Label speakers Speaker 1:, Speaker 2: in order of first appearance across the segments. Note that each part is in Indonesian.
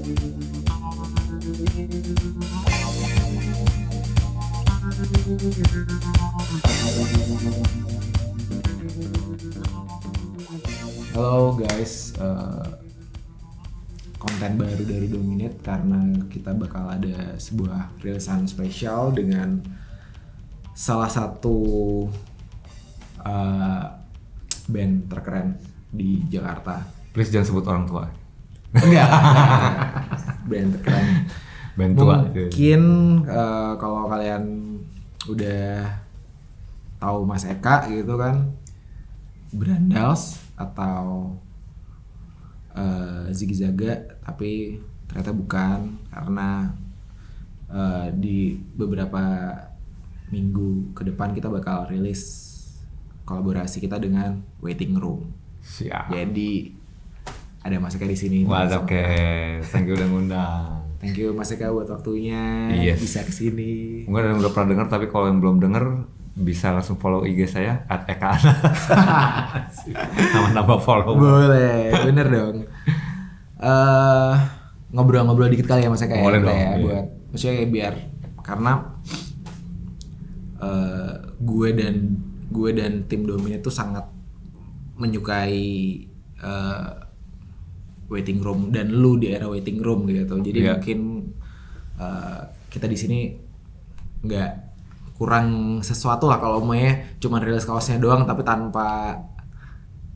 Speaker 1: Halo guys, konten baru dari Dominate karena kita bakal ada sebuah rilisan spesial dengan salah satu band terkeren di Jakarta.
Speaker 2: Please jangan sebut orang tua.
Speaker 1: Enggak. Band terkeren.
Speaker 2: Band tua.
Speaker 1: Mungkin kalau kalian udah tahu Mas Eka gitu kan, Brandals atau Ziggy Zaga, tapi ternyata bukan, karena di beberapa minggu ke depan kita bakal rilis kolaborasi kita dengan Waiting Room.
Speaker 2: Siap.
Speaker 1: Jadi ada Mas Eka di sini.
Speaker 2: Oke. Thank you udah ngundang.
Speaker 1: Thank you Mas Eka buat waktunya.
Speaker 2: Yes.
Speaker 1: Bisa kesini.
Speaker 2: Mungkin ada yang udah pernah dengar, tapi kalau yang belum denger bisa langsung follow IG saya @ekaana. Nama-nama follow.
Speaker 1: Boleh, bener dong. Ngobrol-ngobrol dikit kali ya Mas Eka ya.
Speaker 2: Boleh dong,
Speaker 1: Ya,
Speaker 2: iya.
Speaker 1: buat maksudnya biar karena gue dan tim Dominate tuh sangat menyukai Waiting Room dan lu di era Waiting Room gitu. Jadi
Speaker 2: Iya.
Speaker 1: mungkin kita di sini nggak kurang sesuatu lah kalau maunya cuma rilis kaosnya doang tapi tanpa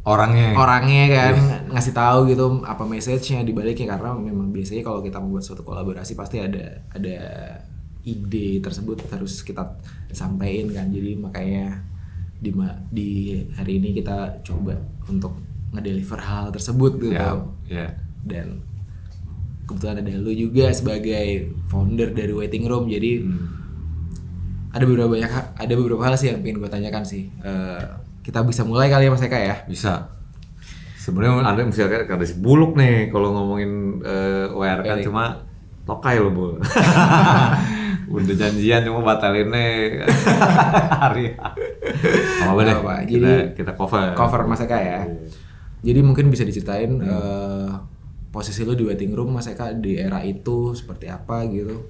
Speaker 1: orangnya kan ngasih tahu gitu apa message-nya di baliknya, karena memang biasanya kalau kita membuat suatu kolaborasi pasti ada ide tersebut harus kita sampaikan kan. Jadi makanya di hari ini kita coba untuk ngedeliver hal tersebut gitu.
Speaker 2: Yeah.
Speaker 1: Dan kebetulan ada lu juga sebagai founder dari Waiting Room, jadi ada beberapa hal sih yang pengen gue tanyakan sih. Kita bisa mulai kali ya Mas Eka ya?
Speaker 2: Bisa. Sebenarnya ada misalnya ada si Buluk nih kalau ngomongin WR kan, cuma tokai lo Bu. Udah janjian cuma batalinnya hari. Apa deh?
Speaker 1: Jadi
Speaker 2: kita cover
Speaker 1: Mas Eka ya. Jadi mungkin bisa diceritain posisi lu di Waiting Room Mas Eka di era itu seperti apa gitu.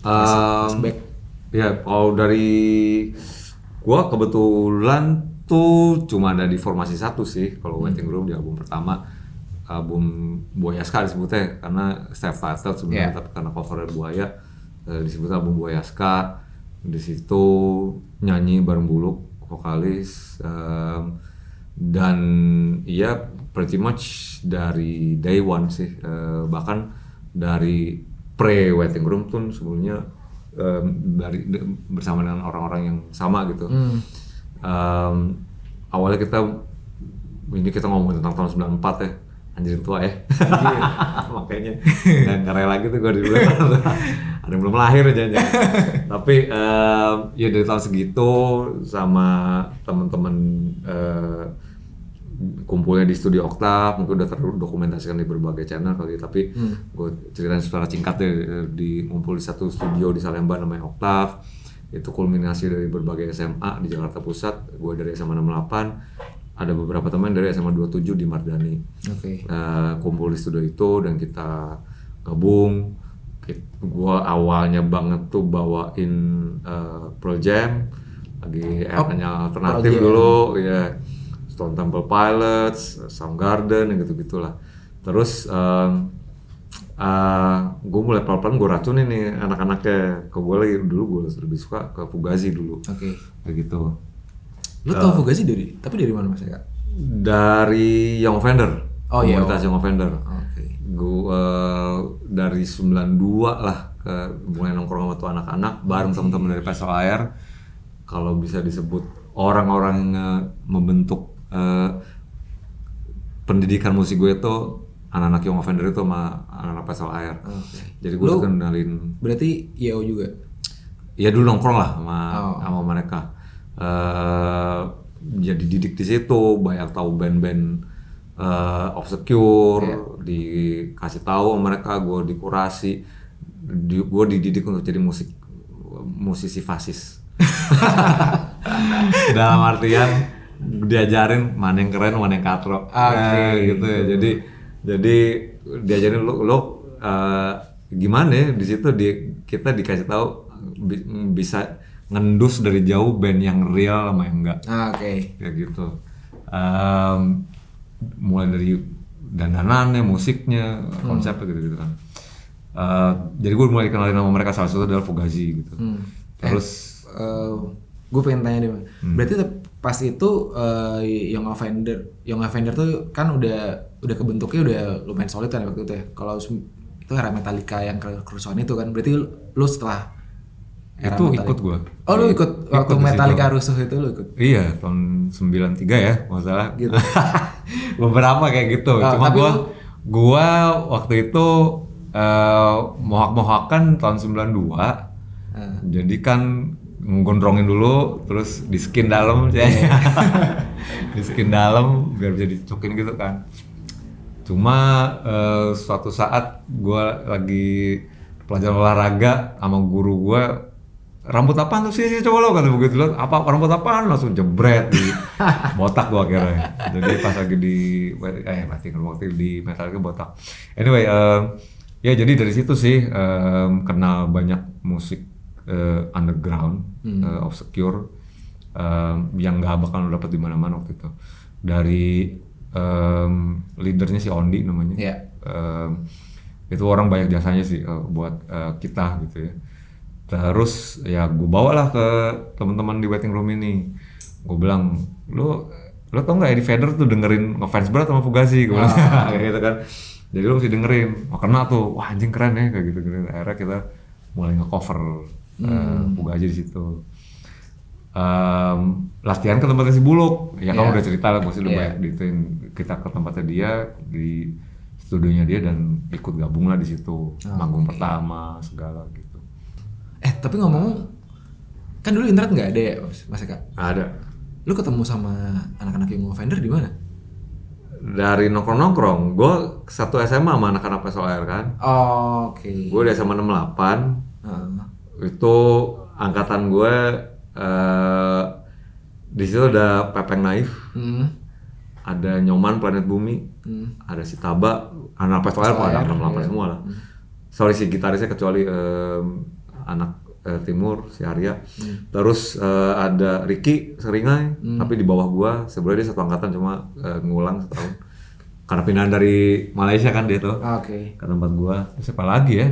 Speaker 1: Flashback.
Speaker 2: Ya, kalau dari gua kebetulan tuh cuma ada di formasi satu sih kalau Waiting Room di album pertama, album Buaya Ska disebutnya karena self titled sebenarnya, tapi karena cover Buaya disebut album Buaya Ska. Di situ nyanyi bareng Buluk vokalis, dan iya pretty much dari day one sih, bahkan dari pre Waiting Room tuh sebelumnya bersama dengan orang-orang yang sama gitu. Awalnya kita ngomongin tentang tahun 94 ya, anjir tua ya. Makanya nggak rela lagi tuh gue di dulu. Ada yang belum lahir aja. Tapi ya dari tahun segitu sama teman-teman kumpulnya di studio Octave, mungkin udah terdokumentasikan di berbagai channel kali, tapi gue ceritain secara singkat ya, ngumpul di satu studio di Salemba namanya Octave. Itu kulminasi dari berbagai SMA di Jakarta Pusat. Gue dari SMA 68, ada beberapa teman dari SMA 27 di Mardani. Kumpul di studio itu dan kita gabung. Gue awalnya banget tuh bawain Pearl Jam, lagi eranya alternatif dulu ya. Stone Temple Pilots, Soundgarden, yang gitu-gitulah. Terus gue mulai pelan-pelan gue racunin nih anak-anaknya. Gue lebih suka ke Fugazi dulu. Kayak gitu.
Speaker 1: Lu tau Fugazi tapi dari mana Mas Eka?
Speaker 2: Dari Young Offender. Komunitas Young Offender. Gue dari 92 lah mulai nongkrong sama tuh anak-anak bareng teman-teman dari Pesel Air. Kalau bisa disebut orang-orang yang membentuk pendidikan musik gue itu anak-anak Young Offender itu sama anak-anak Pesel Air. Jadi gue kenalin.
Speaker 1: Berarti YO juga?
Speaker 2: Ya dulu nongkrong lah sama mereka. Jadi didik di situ, banyak tahu band-band Obscure, dikasih tahu sama mereka, gue dikurasi, gue dididik untuk jadi musisi fasis. Dalam artian diajarin mana yang keren, mana yang katro, gitu ya. Jadi diajarin lo gimana ya di situ kita dikasih tahu bisa ngendus dari jauh band yang real sama yang enggak.
Speaker 1: Oke.
Speaker 2: Kayak gitu. Mulai dari dandanannya, musiknya, konsepnya gitu kan. Jadi gue mulai kenalin nama mereka, salah satu adalah Fugazi gitu. Terus
Speaker 1: gue pengen tanya deh, berarti pas itu Young Avenger tuh kan udah kebentuknya udah lumayan solid kan waktu itu ya. Kalau itu era Metallica yang kerusuhan itu kan, berarti lu setelah era
Speaker 2: itu
Speaker 1: Metallica.
Speaker 2: ikut gue.
Speaker 1: Oh lu ikut waktu Metallica rusuh itu lu ikut?
Speaker 2: Iya, tahun 93 ya, nggak salah.
Speaker 1: Gitu.
Speaker 2: Beberapa kayak gitu. Cuma gua waktu itu mohak-mohakan tahun 92. Jadi kan nggondrongin dulu, terus di skin dalam ya. Di skin dalam biar bisa dicokin gitu kan. Cuma suatu saat gua lagi pelajaran olahraga sama guru gua, rambut apaan tuh sih coba lo, kata begitu lo, apa rambut apaan, langsung jebret di botak gua akhirnya. Jadi pas lagi waktu di Metallica botak. Anyway, ya jadi dari situ sih kenal banyak musik underground, obscure, yang nggak bakal lo dapet di mana-mana waktu itu. Dari leadernya si Ondi namanya. Itu orang banyak jasanya sih buat kita gitu ya. Terus ya gue bawalah ke teman-teman di waiting room ini. Gue bilang, lo tau nggak Eddie Vedder tuh dengerin ngefans berat sama Fugazi, gue bilang kayak gitu kan. Jadi lo mesti dengerin. Kena tuh, wah anjing keren ya kayak gitu. Akhirnya kita mulai nge-cover Fugazi di situ. Latihan ke tempatnya si Buluk. Ya kamu udah cerita lah, gue sih udah banyak dituin. Kita ke tempatnya dia di studionya dia dan ikut gabung lah di situ, manggung pertama segala gitu.
Speaker 1: Tapi ngomong, kan dulu internet nggak ada ya Mas Eka?
Speaker 2: Ada.
Speaker 1: Lu ketemu sama anak-anak Young Avenger di mana?
Speaker 2: Dari nongkrong-nongkrong, gue satu SMA sama anak-anak PSOR kan.
Speaker 1: Oke.
Speaker 2: Gue di SMA 68. Itu angkatan gue, di situ ada Pepeng Naif. Ada Nyoman Planet Bumi, ada si Taba, anak PSOR pada 68 semua lah. Sorry si gitarisnya kecuali anak Timur, si Arya. Terus ada Ricky Seringai, tapi di bawah gua. Sebenarnya dia satu angkatan, cuma ngulang setahun. Karena pindahan dari Malaysia kan dia tuh. Ke tempat gua. Siapa lagi ya?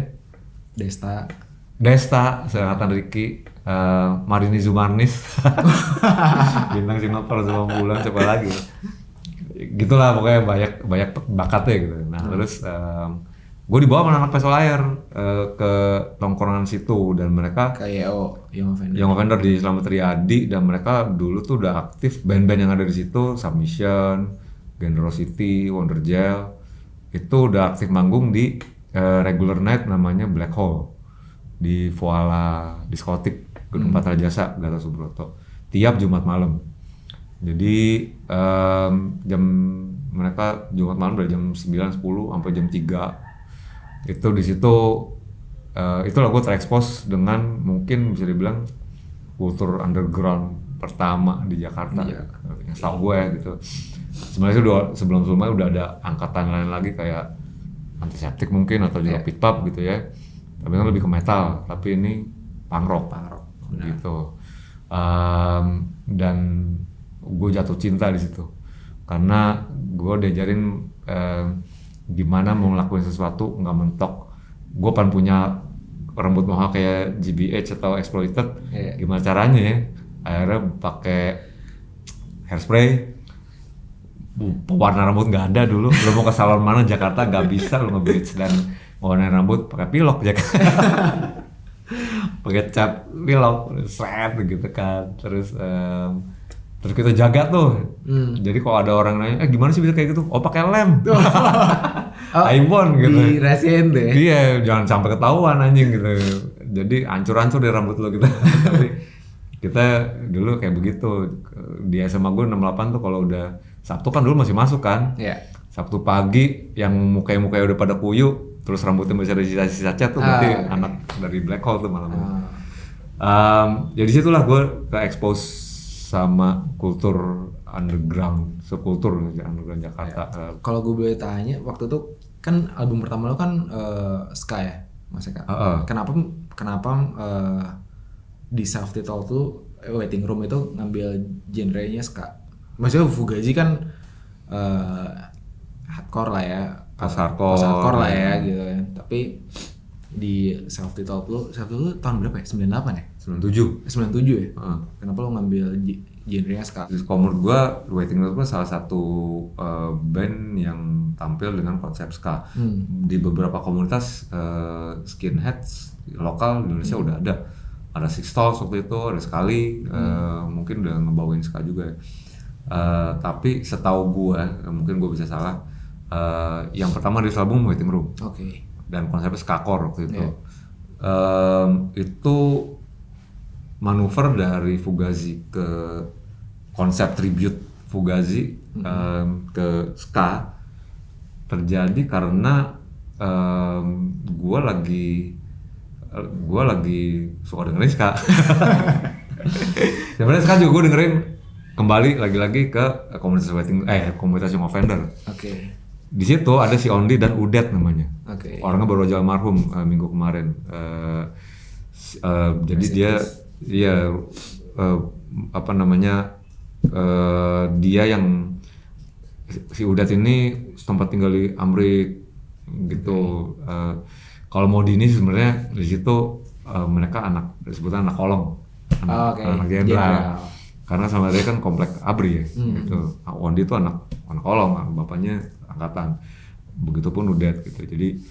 Speaker 2: Desta, seangkatan Ricky. Marini Zumarnis. Bintang sinetron sama bulan, siapa lagi? Gitulah pokoknya banyak bakatnya gitu. Nah terus gue dibawa sama anak PSOR ke tongkrongan situ dan mereka
Speaker 1: kayak
Speaker 2: Young Avenger di Slamet Riyadi, dan mereka dulu tuh udah aktif band-band yang ada di situ, Submission, Generosity, Wondergel itu udah aktif manggung di regular night namanya Black Hole di Voila Diskotik Gedung Patra Jasa Gatot Subroto tiap Jumat malam. Jadi mereka Jumat malam dari jam 9-10 sampai jam 3 itu di situ itulah gue terekspos dengan mungkin bisa dibilang kultur underground pertama di Jakarta yang setahu gue gitu. Sebenarnya sebelum-sebelumnya udah ada angkatan lain lagi kayak Antiseptik mungkin atau juga Pit Pop gitu ya, tapi kan lebih ke metal, tapi ini punk rock gitu. Dan gue jatuh cinta di situ karena gue diajarin gimana mau ngelakuin sesuatu nggak mentok. Gue pan punya rambut mohawk kayak GBH atau Exploited, gimana caranya ya? Akhirnya pakai hairspray, pewarna rambut nggak ada dulu. Lo mau ke salon mana Jakarta nggak bisa lo nge-bleach dan warna rambut pakai pilok Jakarta. Pakai cat pilok, seret gitu kan. Terus kita jaga tuh. Jadi kalau ada orang nanya, gimana sih bisa kayak gitu? Oh pakai lem. iPhone gitu.
Speaker 1: Dirahasiain tuh ya?
Speaker 2: Iya, jangan sampai ketahuan anjing gitu. Jadi hancur-hancur deh rambut lo gitu. Tapi kita dulu kayak begitu. Di SMA gue 68 tuh kalau udah Sabtu kan dulu masih masuk kan. Sabtu pagi yang mukanya udah pada kuyup, terus rambutnya masih ada sisa-sisa cat tuh berarti anak dari Black Hole tuh malam. Jadi situlah gue ke expose sama kultur underground, subkultur underground Jakarta.
Speaker 1: Kalau gue boleh tanya, waktu itu kan album pertama lo kan ska ya, Mas Eka. Kenapa di Self Titled tuh Waiting Room itu ngambil genrenya ska? Maksudnya Fugazi kan hardcore lah ya,
Speaker 2: post hardcore
Speaker 1: lah ya gitu kan. Tapi di Self Titled lu tahun berapa ya? 98 ya? 97 ya? Kenapa lo ngambil genrenya ska?
Speaker 2: Kalau menurut gua Waiting Room itu salah satu band yang tampil dengan konsep ska. Di beberapa komunitas skinheads lokal di Indonesia udah ada Six Stars waktu itu, ada sekali mungkin udah ngebawain ska juga ya. Tapi setahu gua, mungkin gua bisa salah, yang pertama di album Waiting Room. Dan konsepnya ska-core waktu itu. Itu manuver dari Fugazi ke konsep tribute Fugazi ke ska terjadi karena gue lagi suka dengerin ska. Sebenarnya ska juga gue dengerin kembali lagi-lagi ke komunitas Young Offender. Di situ ada si Only dan Udet namanya. Orangnya baru aja almarhum minggu kemarin. Jadi dia dia yang si Udet ini sempat tinggal di Amrik gitu. Kalau mau ini sebenarnya di situ mereka disebutnya anak kolong, anak jenderal. Karena sama dia kan komplek ABRI ya, gitu. Ondi itu anak kolong, bapaknya angkatan. Begitupun Udet gitu. Jadi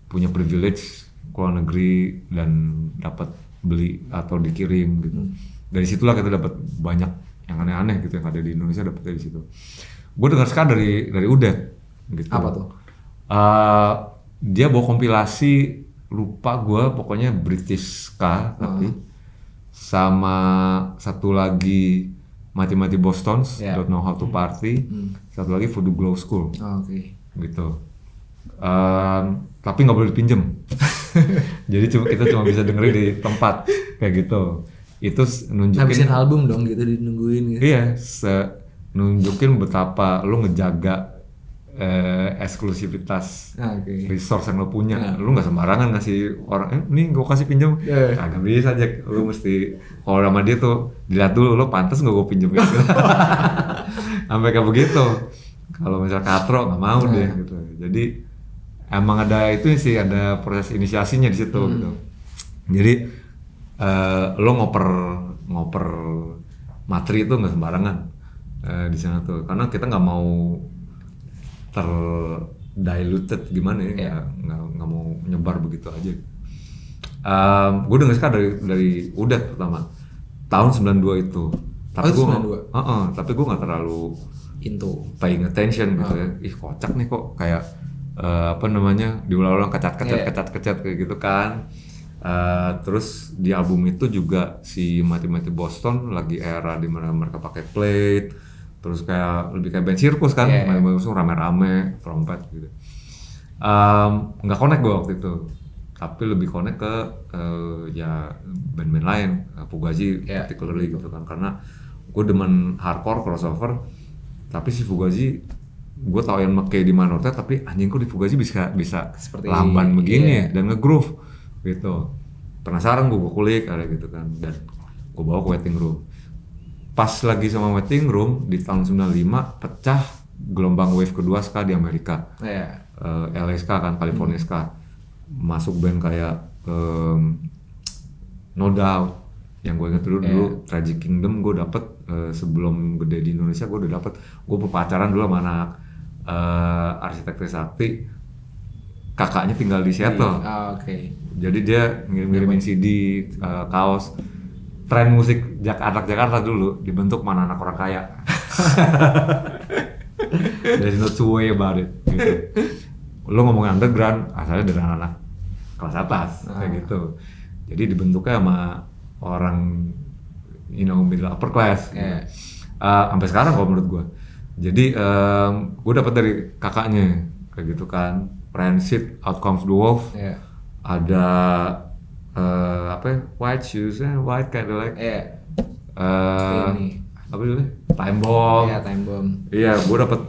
Speaker 2: punya privilege ke luar negeri dan dapat beli atau dikirim gitu. Dari situlah kita dapat banyak yang aneh-aneh gitu yang ada di Indonesia, dapetnya di situ. Gue dengar ska dari Udet gitu.
Speaker 1: Apa tuh?
Speaker 2: Dia bawa kompilasi, lupa gue, pokoknya British ska tapi sama satu lagi Mati-Mati Bostons, Don't Know How to Party, satu lagi Voodoo Glow School, gitu. Tapi nggak boleh dipinjem, jadi kita cuma bisa dengerin di tempat kayak gitu. Itu nunjukin
Speaker 1: habisin album dong gitu, dinungguin gitu.
Speaker 2: Iya, nunjukin betapa lu ngejaga eksklusivitas resource yang lo punya. Lu nggak sembarangan ngasih orang, nih gue kasih pinjam, kagak bisa aja. Lu mesti kalau sama dia tuh dilihat dulu, lo pantas nggak gue pinjemin gitu. Sampai kayak begitu. Kalau misal katro nggak mau deh gitu. Jadi emang ada itu sih, ada proses inisiasinya di situ gitu. Jadi lo ngoper materi itu nggak sembarangan di sana tuh, karena kita nggak mau diluted gimana ya, nggak mau nyebar begitu aja. Gue denger sekali dari Udet pertama tahun 92 itu. Tapi gue tapi gue nggak terlalu
Speaker 1: into
Speaker 2: paying attention gitu ya. Ih kocak nih kok, kayak diulang-ulang kecat kayak gitu kan. Terus di album itu juga si Mati-Mati Boston lagi era di mana mereka pakai plate. Terus lebih kayak band sirkus kan, main-main rame-rame, trompet gitu. Nggak connect gue waktu itu, tapi lebih connect ke ya band-band lain, Fugazi particularly gitu kan, karena gue demen hardcore crossover. Tapi si Fugazi, gue tau yang make di Manorta, tapi anjing kok di Fugazi bisa seperti lamban begini dan nge-groove gitu. Penasaran gue kulik ada gitu kan, dan gue bawa ke Waiting Room. Pas lagi sama Waiting Room di tahun 95 pecah gelombang wave kedua ska di Amerika. LA ska kan, California ska. Masuk band kayak No Doubt. Yang gue inget dulu Tragic Kingdom gue dapet sebelum gede di Indonesia. Gue udah dapet, gue berpacaran dulu sama anak arsitek Trisakti. Kakaknya tinggal di Seattle. Jadi dia ngirim-ngirimin CD, kaos. Tren musik anak Jakarta dulu dibentuk mana anak orang kaya. There's no two way about it gitu. Lo ngomongin underground asalnya dari anak kelas atas kayak gitu. Jadi dibentuknya sama orang middle upper class gitu. Sampai sekarang kalau menurut gue. Jadi gue dapat dari kakaknya kayak gitu kan. Rancid, Out Comes the Wolf. Ada White Shoes, White Cadillac. apa dulu? Time Bomb.
Speaker 1: Iya, Time Bomb.
Speaker 2: Iya, gue dapet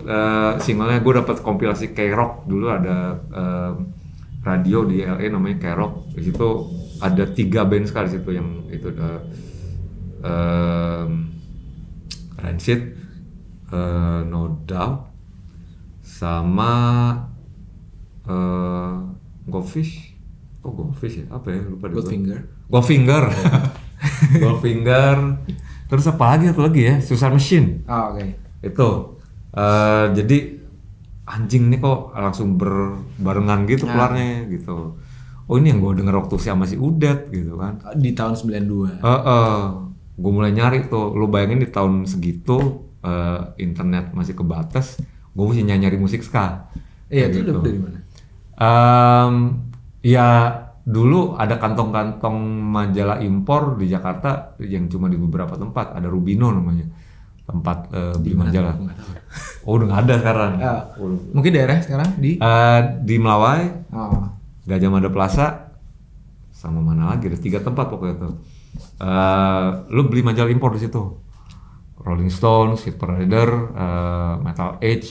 Speaker 2: singlenya, gue dapet kompilasi K-Rock dulu, ada radio di LA namanya K-Rock. Di situ ada 3 band sekali di situ yang itu Rancid, No Doubt, sama Goldfish. Oh Goldfish ya? Apa ya? Lupa deh. Goldfinger. Goldfinger. Terus apa lagi ya? Suicide Machine.
Speaker 1: Oh, oke.
Speaker 2: Itu. Jadi anjing nih kok langsung berbarengan gitu keluarnya gitu. Oh ini yang gue denger waktu masih Udet gitu kan.
Speaker 1: Di tahun 92.
Speaker 2: Gue mulai nyari tuh. Lu bayangin di tahun segitu internet masih kebatas, gue mesti nyari musik ska.
Speaker 1: Iya, itu gitu. Dari mana?
Speaker 2: Ya dulu ada kantong-kantong majalah impor di Jakarta yang cuma di beberapa tempat. Ada Rubino namanya, tempat beli majalah. Oh udah nggak ada sekarang.
Speaker 1: Mungkin daerah sekarang
Speaker 2: di Melawai, Gajah Mada Plaza, sama mana lagi? Ada 3 tempat pokoknya tuh. Lu beli majalah impor di situ. Rolling Stones, Hit Parader, Metal Age,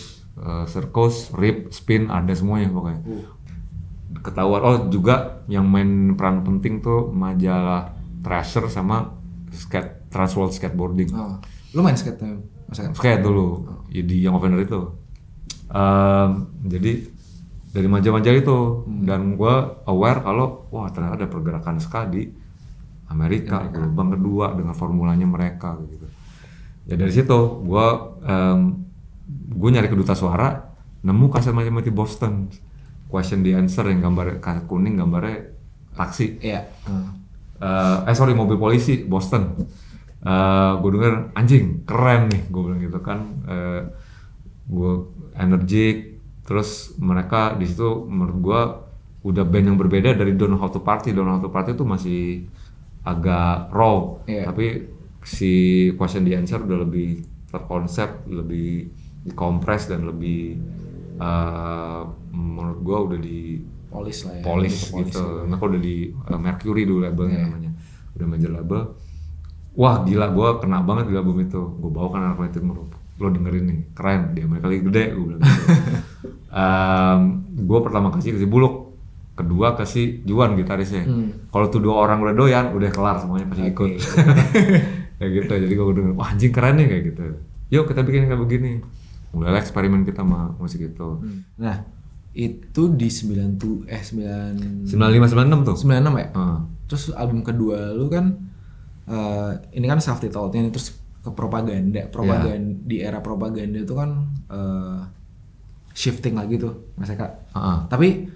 Speaker 2: Circus, Rip, Spin, ada semuanya pokoknya. Ketahuan. Oh juga yang main peran penting tuh majalah Thrasher sama Transworld Skateboarding.
Speaker 1: Lu main skate?
Speaker 2: Skate dulu, di Young Offender itu. Jadi dari majalah-majalah itu, dan gue aware kalau wah ternyata ada pergerakan ska di Amerika. Gelombang kedua dengan formulanya mereka gitu. Ya dari situ gue nyari ke Duta Suara, nemu kaset macam di Boston. Question the Answer yang gambar kaset kuning, gambarnya taksi.
Speaker 1: Iya.
Speaker 2: Mobil polisi Boston. Gue denger anjing keren nih, gue bilang gitu kan. Gue energik, terus mereka di situ menurut gue udah band yang berbeda dari Don't Know How to Party. Don't Know How to Party itu masih agak raw, tapi si Question the Answer udah lebih terkonsep, lebih dikompres dan lebih menurut gua udah di
Speaker 1: polish lah ya.
Speaker 2: Polish gitu. Mereka udah di Mercury dulu labelnya namanya. Udah major label. Wah gila, gua kena banget di album itu. Gua bawa kan anak Timur. Lo dengerin nih, keren. Di Amerika lagi gede, gua bilang gitu. Gua pertama kasih Buluk, kedua kasih Juan gitarisnya. Kalau tuh 2 orang udah doyan, udah kelar semuanya pasti ikut. Kayak gitu. Jadi gua denger, wah anjing keren nih kayak gitu. Yuk kita bikin kayak begini. Mulai eksperimen kita sama musik itu.
Speaker 1: Nah, itu di 95 96
Speaker 2: tuh.
Speaker 1: 96 ya? Terus album kedua lu kan ini kan self titled-nya, terus ke propaganda. Di era propaganda itu kan shifting lagi tuh, Mas Eka. Tapi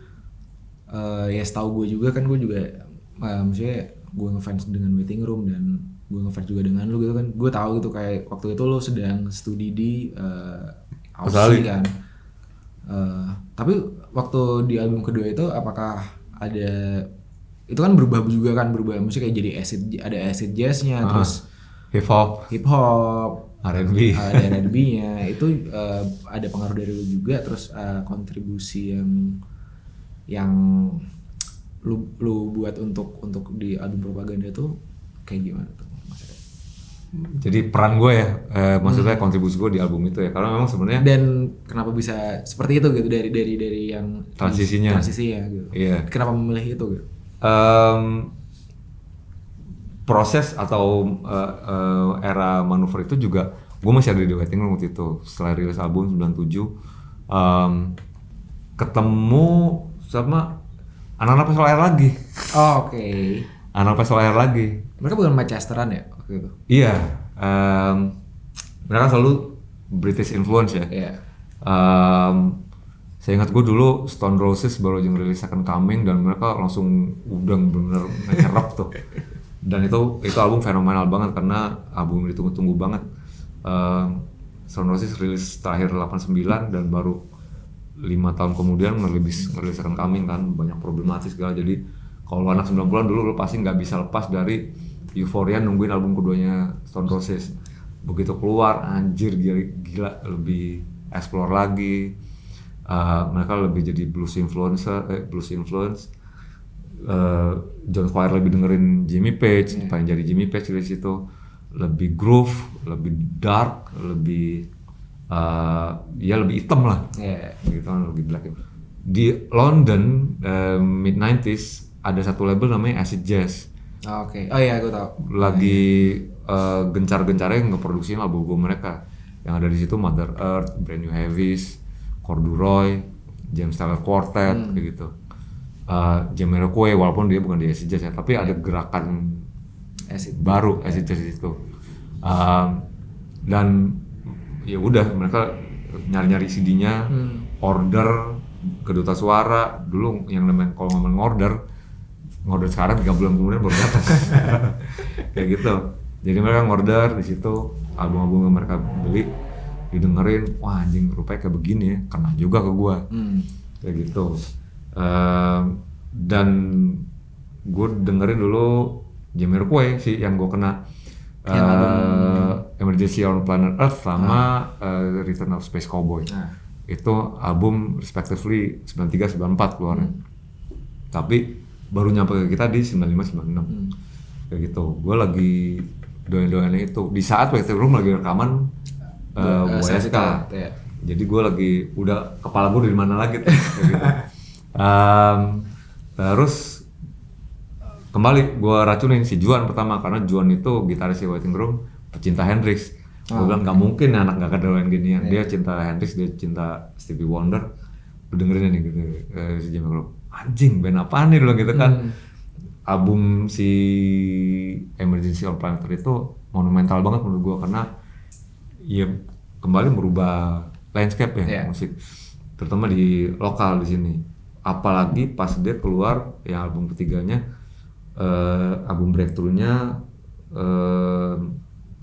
Speaker 1: ya setahu gue juga kan, gue juga maksudnya gue ngefans dengan Waiting Room dan gue ngefans juga dengan lu gitu kan. Gue tahu gitu kayak waktu itu lu sedang studi di Aussie kan. Tapi waktu di album kedua itu apakah ada itu kan berubah musik kayak jadi ada acid jazznya, terus
Speaker 2: hip hop, R&B,
Speaker 1: ada R&B-nya itu ada pengaruh dari lu juga, terus kontribusi yang lu buat untuk di album propaganda itu kayak gimana tuh maksudnya?
Speaker 2: Jadi peran gue ya, maksudnya kontribusi gue di album itu ya, karena memang sebenarnya.
Speaker 1: Dan kenapa bisa seperti itu gitu dari yang transisinya gitu?
Speaker 2: Iya.
Speaker 1: Kenapa memilih itu gitu?
Speaker 2: Proses atau era manuver itu juga gue masih ada di Waiting Room waktu itu. Setelah rilis album 97, ketemu sama anak-anak Pesol Air lagi.
Speaker 1: Oh, oke.
Speaker 2: Anak Pesol Air lagi.
Speaker 1: Mereka bukan Manchesteran ya waktu itu?
Speaker 2: Iya. Mereka selalu British influence ya.
Speaker 1: Iya.
Speaker 2: Saya ingat gue dulu Stone Roses baru aja ngerilis Second Coming dan mereka langsung udah bener-bener nyerap tuh. Dan itu album fenomenal banget karena album ditunggu-tunggu banget. Stone Roses rilis terakhir 89 dan baru 5 tahun kemudian ngerilis Second Coming kan, banyak problematis segala. Jadi kalau anak 90-an dulu lo pasti nggak bisa lepas dari euforia nungguin album keduanya Stone Roses. Begitu keluar anjir gila lebih explore lagi. Mereka lebih jadi blues influence. John Squire lebih dengerin Jimmy Page, pengen jadi Jimmy Page dari situ. lebih groove, lebih dark, lebih ya lebih hitam lah. Gitu kan, lebih black. Di London mid 90s ada satu label namanya Acid Jazz.
Speaker 1: Oke. Oh iya, gue tahu.
Speaker 2: Lagi gencar-gencarnya ngeproduksi album mereka. Yang ada di situ Mother Earth, Brand New Heavies, Corduroy, James Taylor Quartet kayak gitu. Jamiroquai, walaupun dia bukan di acid jazz ya, tapi ada gerakan baru acid jazz itu. Dan ya udah mereka nyari-nyari CD-nya, order ke Duta Suara. Dulu yang namanya kalau ngomong order sekarang 3 bulan kemudian baru datang. Kayak gitu. Jadi mereka ngorder di situ album-album yang mereka beli, didengerin, wah anjing rupanya kayak begini ya, kena juga ke gua. Kayak gitu. Dan gue dengerin dulu Jamiroquai sih yang gue kena. Emergency on Planet Earth sama Return of Space Cowboy. Itu album respectively 93 94 keluarnya. Tapi baru nyampe ke kita di 95 96. Kayak gitu. Gue lagi doain-doainnya itu di saat Waiting Room lagi rekaman WSK. Jadi gue lagi udah kepala gue di mana lagi tuh. Kayak gitu. Terus kembali gue racunin si Juan pertama, karena Juan itu gitaris si Waiting Room, pecinta Hendrix. Gue bilang gak mungkin anak gak kedoain ginian. Dia cinta Hendrix, dia cinta Stevie Wonder. Lu dengerin nih gitu si Jamiroquai. Anjing band apaan nih dulu gitu kan. Album si Emergency on Planet Earth itu monumental banget menurut gue, karena ya kembali merubah landscape ya musik, terutama di lokal di sini. Apalagi pas dia keluar yang album ketiganya, album breakthrough-nya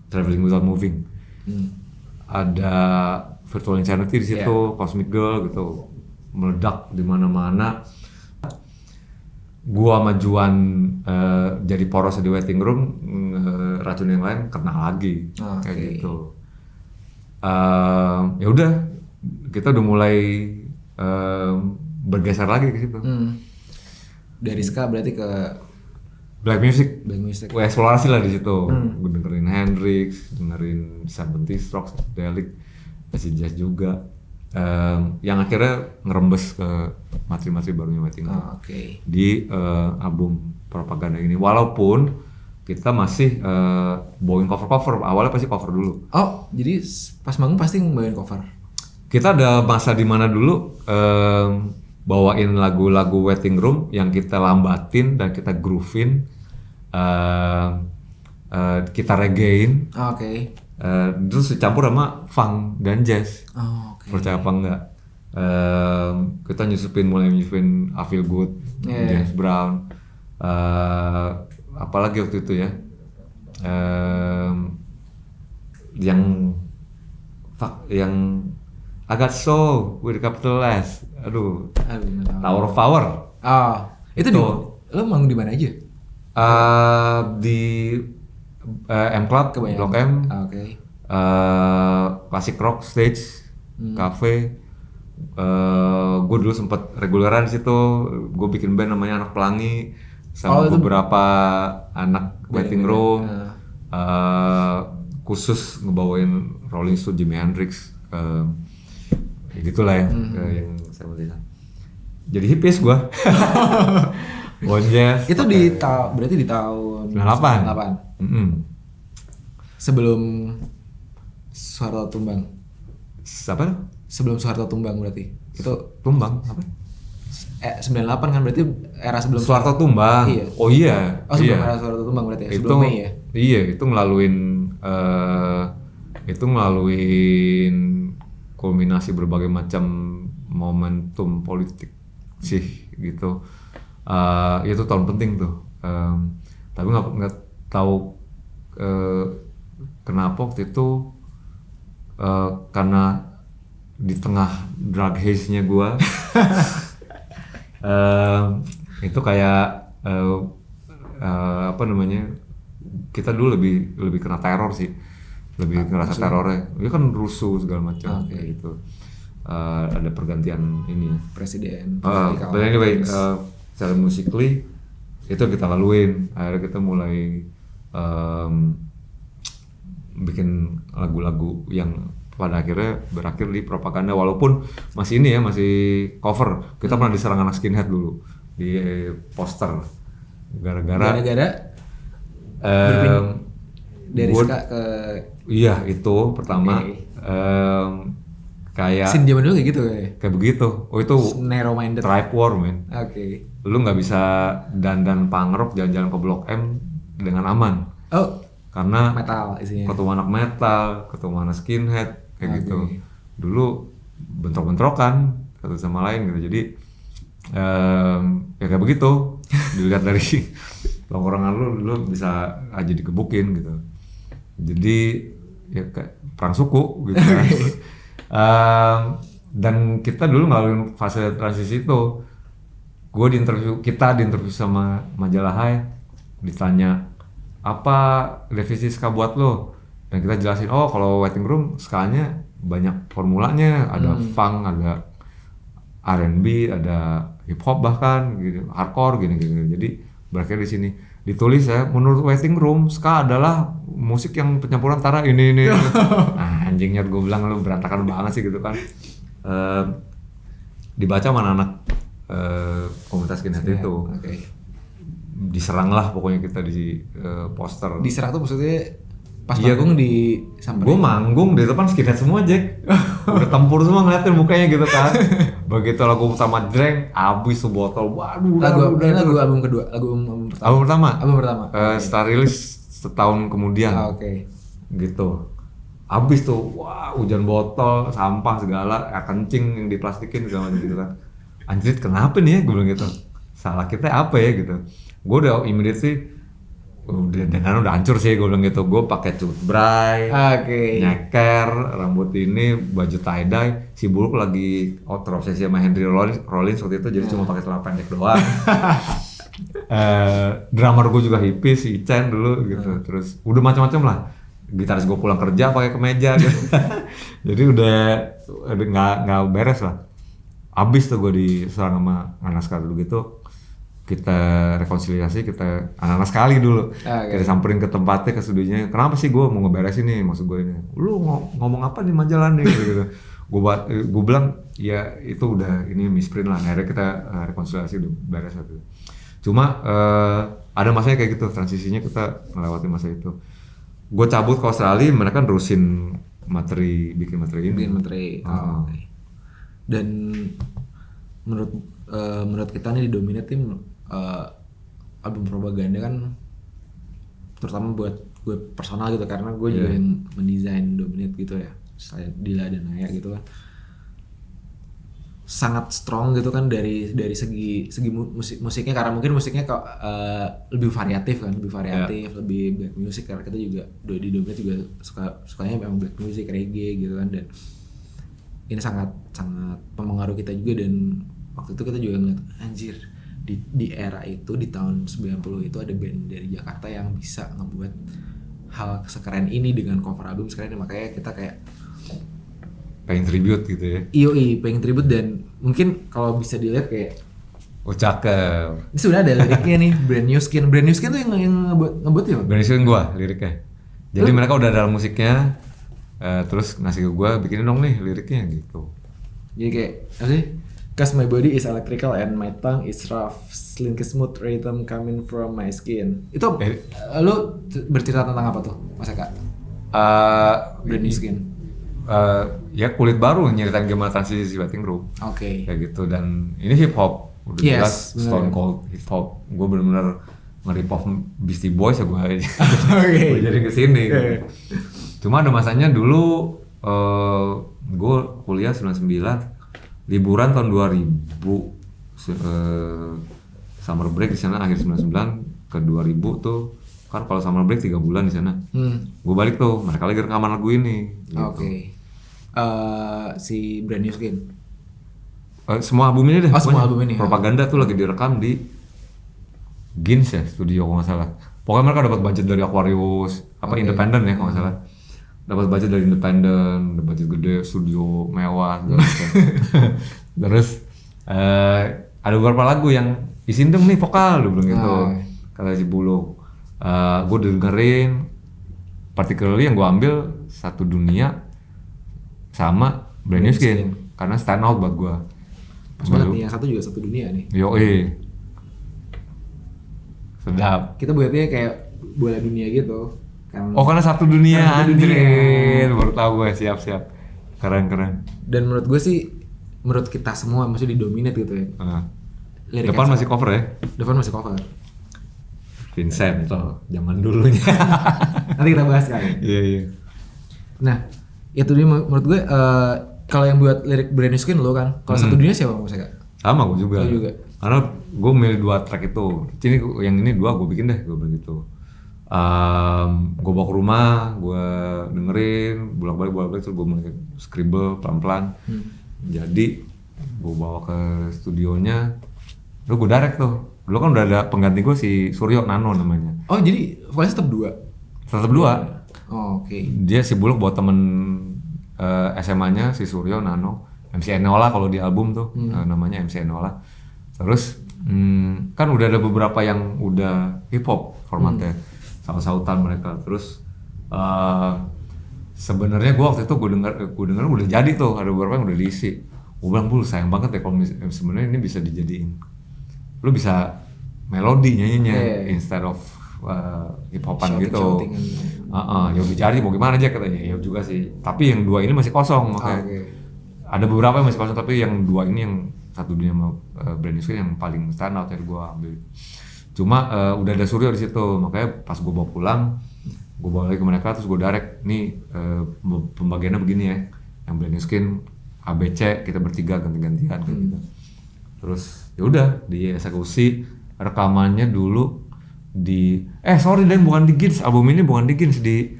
Speaker 2: Traveling Without Moving. Ada Virtual Insanity di situ, Cosmic Girl gitu, meledak di mana-mana. Gua sama Juan jadi poros di Waiting Room, racun yang lain kena lagi. Kayak gitu. Ya udah, kita udah mulai bergeser lagi ke situ.
Speaker 1: Dari ska berarti ke
Speaker 2: Black music.
Speaker 1: Gue
Speaker 2: eksplorasi lah di situ. Gue dengerin Hendrix, dengerin 70 Strokes, Psychedelic, acid jazz juga. Yang akhirnya ngerembes ke materi-materi barunya Waiting Room di album Propaganda ini. Walaupun kita masih bawain cover-cover, awalnya pasti cover dulu.
Speaker 1: Oh, jadi pas manggung pasti bawain cover?
Speaker 2: Kita ada masa di mana dulu bawain lagu-lagu Waiting Room yang kita lambatin dan kita groove-in, kita reggae-in. Terus dicampur sama funk dan jazz. Percaya apa enggak? Kita mulai nyusupin I Feel Good, James Brown, apalagi waktu itu ya, yang I Got Soul with a capital S, Tower of Power.
Speaker 1: Itu di lo manggung di mana aja?
Speaker 2: Di M Club, Blok M, Classic Rock Stage, Cafe. Gue dulu sempet reguleran di situ. Gue bikin band namanya Anak Pelangi sama beberapa anak Waiting Room. Khusus ngebawain Rolling Stone, Jimi Hendrix, gitulah ya, yang saya lihat. Jadi hippies gue. Bonjes.
Speaker 1: Itu berarti di tahun
Speaker 2: 98.
Speaker 1: Sebelum Soeharto tumbang.
Speaker 2: Apa?
Speaker 1: Sebelum Soeharto tumbang berarti. Itu
Speaker 2: tumbang apa?
Speaker 1: 98 kan berarti era sebelum
Speaker 2: Soeharto tumbang.
Speaker 1: Iya.
Speaker 2: Oh iya.
Speaker 1: Sebelum era Soeharto tumbang berarti ya. Sebelum Mei ya.
Speaker 2: Iya, itu ngelaluin kulminasi berbagai macam momentum politik sih gitu. Itu tahun penting tuh. Tapi nggak tahu kenapa waktu itu, karena di tengah drug haze-nya gue, itu kayak apa namanya, kita dulu lebih kena teror sih, lebih ngerasa terornya. Dia kan rusuh segala macam kayak gitu. Ada pergantian ini ya,
Speaker 1: presiden.
Speaker 2: But anyway, secara musically itu kita laluin. Akhirnya kita mulai bikin lagu-lagu yang pada akhirnya berakhir di propaganda, walaupun masih ini ya, masih cover. Kita pernah diserang anak skinhead dulu di poster gara-gara
Speaker 1: dari ska ke
Speaker 2: iya itu pertama. Kayak
Speaker 1: scene zaman dulu kayak gitu
Speaker 2: kayak begitu. Oh itu
Speaker 1: narrow minded
Speaker 2: tribe war men.
Speaker 1: Oke.
Speaker 2: Lu nggak bisa dandan punk rock jalan-jalan ke Blok M dengan aman.
Speaker 1: Oh,
Speaker 2: karena
Speaker 1: metal isinya.
Speaker 2: Ketemu anak metal, ketemu anak skinhead kayak gitu. Dulu bentrok-bentrokan satu sama lain gitu. Jadi ya kayak begitu. Dilihat dari tongkrongan lu bisa aja digebukin gitu. Jadi ya kayak perang suku gitu kan. Dan kita dulu ngalamin fase transisi itu. Kita diinterview sama majalah Hai, ditanya apa definisi ska buat lo, dan kita jelasin kalau Waiting Room skanya banyak formulanya, ada funk, ada R&B, ada hip hop bahkan gitu, hardcore gini. Jadi berakhir di sini ditulis ya, menurut Waiting Room ska adalah musik yang pencampuran antara ini. Nah, anjingnya gue bilang lu berantakan banget sih gitu kan. Dibaca sama anak komunitas skinhead itu. Diserang lah pokoknya kita di poster.
Speaker 1: Diserang tuh maksudnya pas manggung di samperin.
Speaker 2: Gue manggung di depan skinhead semua Jack. Udah tempur semua ngeliatin mukanya gitu kan. Begitu lagu pertama Dreng, abis tuh botol. Waduh.
Speaker 1: Lagu album kedua, album pertama. Album pertama.
Speaker 2: Setelah rilis setahun kemudian. Gitu. Abis tuh, wah hujan botol, sampah segala, air kencing yang diplastikin segala macam gitu kan. Anjir kenapa nih ya, gue bilang gitu. Salah kita apa ya gitu. Gue udah immediately dengan udah hancur sih, gue bilang gitu. Gue pakai cut bray, nyeker, rambut ini, baju tie dye. Si Buluk lagi terobsesi sama Henry Rollins waktu itu, jadi cuma pakai celana pendek doang. Drummer gue juga hippies, si Chen dulu gitu. Terus udah macam-macam lah. Gitaris gue pulang kerja pakai kemeja gitu. Jadi udah nggak beres lah. Abis tuh gue diserang sama anak sekali dulu gitu. Kita rekonsiliasi, kita anak-anak sekali dulu. Kita samperin ke tempatnya, ke studionya. Kenapa sih gue mau ngeberesin nih, maksud gue ini. Lu ngomong apa di majalah nih gitu. Gue bilang ya itu udah ini misprint lah. Akhirnya kita rekonsiliasi udah beres gitu. Cuma ada masanya kayak gitu, transisinya kita melewati masa itu. Gue cabut ke Australia, mereka nerusin bikin materi ini.
Speaker 1: Dan menurut kita nih di Dominate tim album propaganda kan, terutama buat gue personal gitu, karena gue juga yang mendesain Dominate gitu ya, saya Dila dan Naya gitu kan, sangat strong gitu kan dari segi musiknya, karena mungkin musiknya lebih variatif, lebih black music, karena kita juga di Dominate juga sukanya memang black music, reggae gitu kan, dan ini sangat mempengaruhi kita juga. Dan waktu itu kita juga ngeliat anjir di era itu, di tahun 90 itu ada band dari Jakarta yang bisa ngebuat hal sekeren ini dengan cover album sekeren ini. Makanya kita kayak
Speaker 2: pengen tribute gitu ya.
Speaker 1: Pengen tribute, dan mungkin kalau bisa dilihat kayak
Speaker 2: cakep.
Speaker 1: Ini sudah ada liriknya nih, Brand New Skin tuh yang ngebuat ya?
Speaker 2: Brand New Skin gua liriknya. Jadi mereka udah dalam musiknya, terus ngasih ke gua, bikinin dong nih liriknya gitu.
Speaker 1: Jadi kayak apa sih? Cause my body is electrical and my tongue is rough, slinky smooth rhythm coming from my skin. Itu lu bercerita tentang apa tuh, Mas Eka? Brand New Skin.
Speaker 2: Ya kulit baru nyeritain gimana transisi Waiting Room. Kayak gitu, dan ini hip hop. Udah jelas Stone Cold hip hop. Gue bener-bener nge-rip off Beastie Boys ya gue. Gue jadi kesini. Cuma ada masanya dulu gue kuliah 99, liburan tahun 2000, summer break di sana akhir 99 ke 2000 tuh kan, kalau summer break 3 bulan di sana. Gue balik tuh, mereka lagi rekaman lagu ini. Gitu.
Speaker 1: Si Brand New Skin.
Speaker 2: Semua album ini deh.
Speaker 1: Semua album ini.
Speaker 2: Propaganda tuh lagi direkam di Gins ya, studio kalau nggak salah. Pokoknya mereka dapat budget dari Aquarius, Independent ya kalau nggak salah. Dapat budget dari Independent, dapat budget gede, studio mewah gitu. Terus ada beberapa lagu yang isiin dong nih vokal, dia bilang gitu. Kata si Bulu. Gue dengerin, particularly yang gue ambil Satu Dunia sama Brand New Skin karena stand out buat gue.
Speaker 1: Pas banget nih, yang satu juga Satu Dunia nih.
Speaker 2: Yoi. Sedap.
Speaker 1: Kita buatnya kayak bola dunia gitu kan.
Speaker 2: Oh karena Satu Dunia,
Speaker 1: Satu Dunia.
Speaker 2: anjir. Baru tahu gue, siap. Keren.
Speaker 1: Dan menurut gue sih, menurut kita semua masih didominate gitu ya. Lirik
Speaker 2: Depan
Speaker 1: yang
Speaker 2: masih cover ya?
Speaker 1: Depan masih cover.
Speaker 2: Vincent tuh, zaman dulunya.
Speaker 1: Nanti kita bahas kan.
Speaker 2: Iya.
Speaker 1: Nah, itu dia menurut gue kalau yang buat lirik Brand New Skin lo kan. Kalau Satu Dunia siapa maksudnya Kak?
Speaker 2: Sama gue juga.
Speaker 1: Lo juga.
Speaker 2: Karena gue milih 2 track itu. Yang ini 2 gue bikin deh, gue begitu. Gue bawa ke rumah, gue dengerin, bolak-balik terus gue mulai scribble pelan-pelan. Jadi gue bawa ke studionya, lalu gue direct tuh. Dulu kan udah ada pengganti gue si Suryo Nano namanya.
Speaker 1: Oh jadi vokalisnya tetap 2?
Speaker 2: Tetap 2.
Speaker 1: Oh, oke.
Speaker 2: Dia si Buluk bawa temen SMA-nya si Suryo Nano, MC Enola kalau di album tuh namanya MC Enola. Terus kan udah ada beberapa yang udah hip hop formatnya, saut-sautan mereka. Terus sebenarnya gue waktu itu gue denger udah jadi tuh, ada beberapa yang udah diisi. Gue bilang Bul, sayang banget ya kalau sebenarnya ini bisa dijadiin, lu bisa melodi nyanyinya instead of hip hopan gitu. Ya udah jadi mau gimana aja katanya. Ya juga sih. Tapi yang 2 ini masih kosong makanya. Ada beberapa yang masih kosong tapi yang 2 ini yang Satu Dunia sama Brand New Skin yang paling stand out yang gue ambil. Cuma udah ada Suryo di situ, makanya pas gue bawa pulang, gue bawa lagi ke mereka terus gue direct nih pembagiannya begini ya. Yang Brand New Skin ABC kita bertiga ganti-gantian gitu. Terus ya udah dieksekusi rekamannya dulu di bukan di Gins, album ini bukan di Gins, di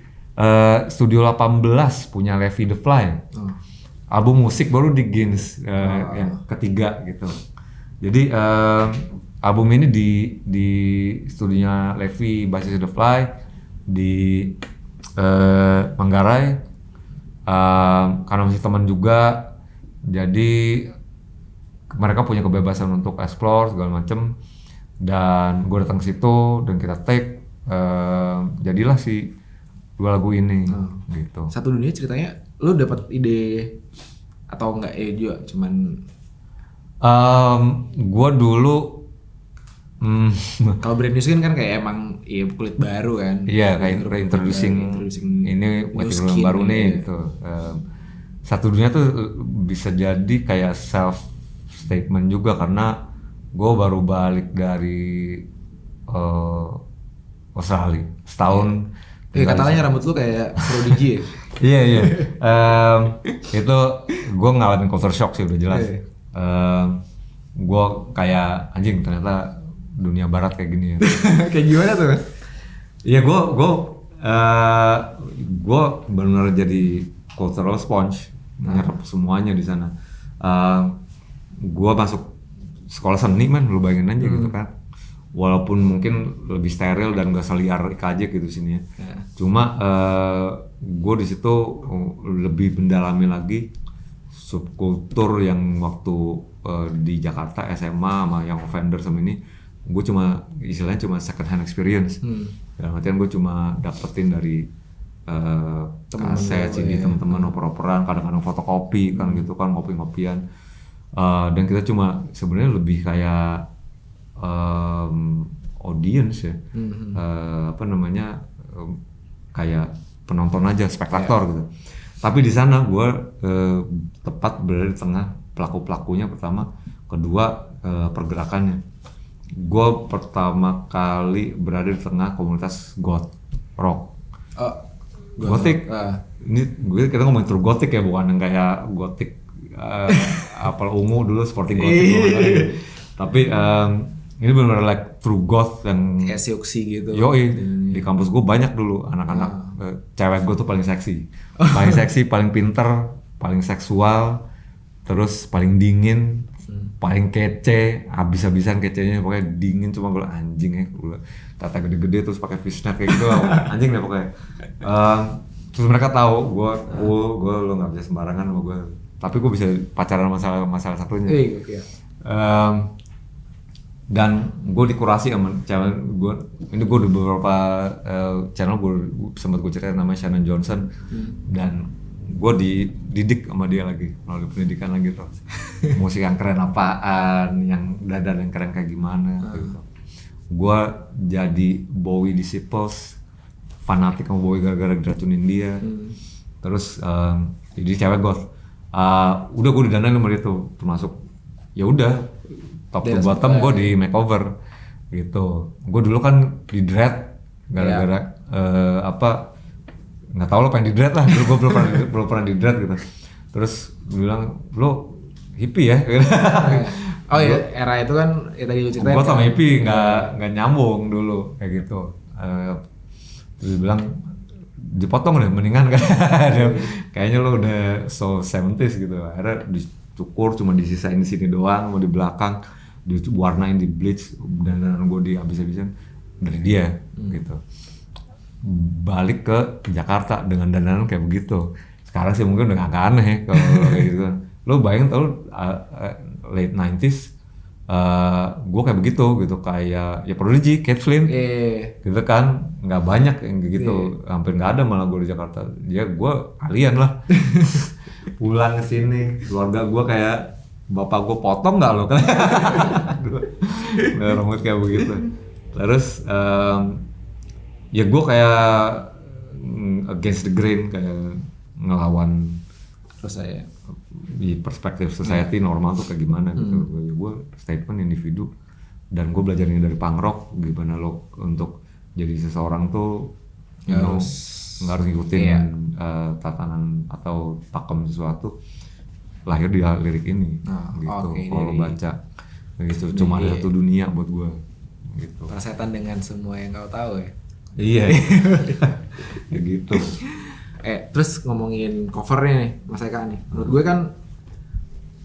Speaker 2: Studio 18 punya Levi The Fly. Album musik baru di Gins yang ketiga gitu. Jadi album ini di studionya Levi basis The Fly di Manggarai, karena masih teman juga. Jadi mereka punya kebebasan untuk explore segala macem, dan gue datang ke situ dan kita take, jadilah si 2 lagu ini gitu.
Speaker 1: Satu Dunia ceritanya lu dapat ide atau enggak juga cuman
Speaker 2: gue dulu
Speaker 1: kalau Brand New Skin kan kayak emang kulit baru kan.
Speaker 2: Iya, kayak reintroducing ini material baru nih gitu. Satu Dunia tuh bisa jadi kayak self statement juga karena gue baru balik dari Australia setahun.
Speaker 1: Katanya rambut lu kayak Prodigy ya?
Speaker 2: Iya. Itu gue ngalamin culture shock sih udah jelas. Gue kayak anjing ternyata dunia barat kayak gini ya.
Speaker 1: Kayak gimana tuh?
Speaker 2: Iya gue benar-benar jadi cultural sponge, menyerap semuanya di sana. Gue masuk sekolah seni lu bayangin aja gitu kan. Walaupun mungkin lebih steril dan gak seliar IKJ gitu sini ya. Cuma gue di situ lebih mendalami lagi subkultur yang waktu di Jakarta SMA sama yang Offender sama ini, gue istilahnya cuma second hand experience. Dalam artian gue cuma dapetin dari kaset, CD teman-teman, oper-operan, kadang-kadang fotokopi kan gitu kan, ngopi-ngopian. Dan kita cuma sebenarnya lebih kayak audience ya, kayak penonton aja, spektator gitu. Tapi di sana gue tepat berada di tengah pelaku-pelakunya pertama, kedua pergerakannya. Gue pertama kali berada di tengah komunitas goth rock, gothic. Ini kita ngomongin true gothic ya, bukan yang kayak gothic apel ungu dulu sporting gothic gitu. Tapi ini benar-benar like true goth yang
Speaker 1: kayak Sioxi gitu.
Speaker 2: Yoi, di kampus gue banyak dulu anak-anak cewek gue tuh paling seksi, paling pinter, paling seksual, terus paling dingin, paling kece, habis-habisan kecenya, pokoknya dingin. Cuma gue anjing ya, gue tata gede-gede terus pakai fishnet kayak gitu, anjing deh pokoknya. Terus mereka tahu gue lo nggak bisa sembarangan sama gue, tapi gue bisa pacaran masalah satunya. dan gue dikurasi sama channel gue. Ini gue di beberapa channel gue sempat gue ceritain namanya Shannon Johnson, dan gue dididik sama dia lagi melalui pendidikan lagi tuh. Musik yang keren apaan, yang dandan yang keren kayak gimana gitu. Gue jadi Bowie disciples, fanatik sama Bowie gara-gara diracunin dia. Terus jadi cewek goth. Udah gue didandanin sama dia tuh, termasuk ya udah top to bottom gue di makeover gitu. Gue dulu kan di dread gara-gara nggak tahu lo pengen di dread lah. Dulu gue belum pernah di dread gitu. Terus gue bilang lo hippie ya.
Speaker 1: Oh iya, era itu kan ya tadi lu ceritain.
Speaker 2: Gue sama hippie nggak nyambung dulu kayak gitu. Terus dia bilang dipotong deh mendingan kan. Kayaknya lo udah so 70s gitu. Akhirnya dicukur cuma disisain di sini doang, mau di belakang diwarnain, di bleach, dan gue di habis-habisan dari dia gitu. Balik ke Jakarta dengan dandanan kayak begitu. Sekarang sih mungkin udah agak aneh kalau kayak gitu kan. Lo bayangin tau late 90s gue kayak begitu gitu, kayak ya Prodigy, Cat Flynn gitu kan, nggak banyak yang kayak gitu, hampir nggak ada malah gue di Jakarta. Ya gue alien lah. Pulang ke sini keluarga gue kayak bapak gue potong nggak lo kan. Rambut kayak begitu. Terus ya gue kayak against the grain, kayak ngelawan
Speaker 1: terus saya
Speaker 2: di perspektif society normal tuh kayak gimana gitu. Gue statement individu, dan gue belajarnya dari punk rock gimana lo untuk jadi seseorang tuh nggak harus ngikutin tatanan atau pakem sesuatu. Lahir di lirik ini gitu. Kalau lo baca gitu, cuma ada satu dunia buat gue gitu.
Speaker 1: Persetan dengan semua yang kau tahu ya.
Speaker 2: Iya. Ya gitu.
Speaker 1: Terus ngomongin covernya nih Mas Eka nih, menurut gue kan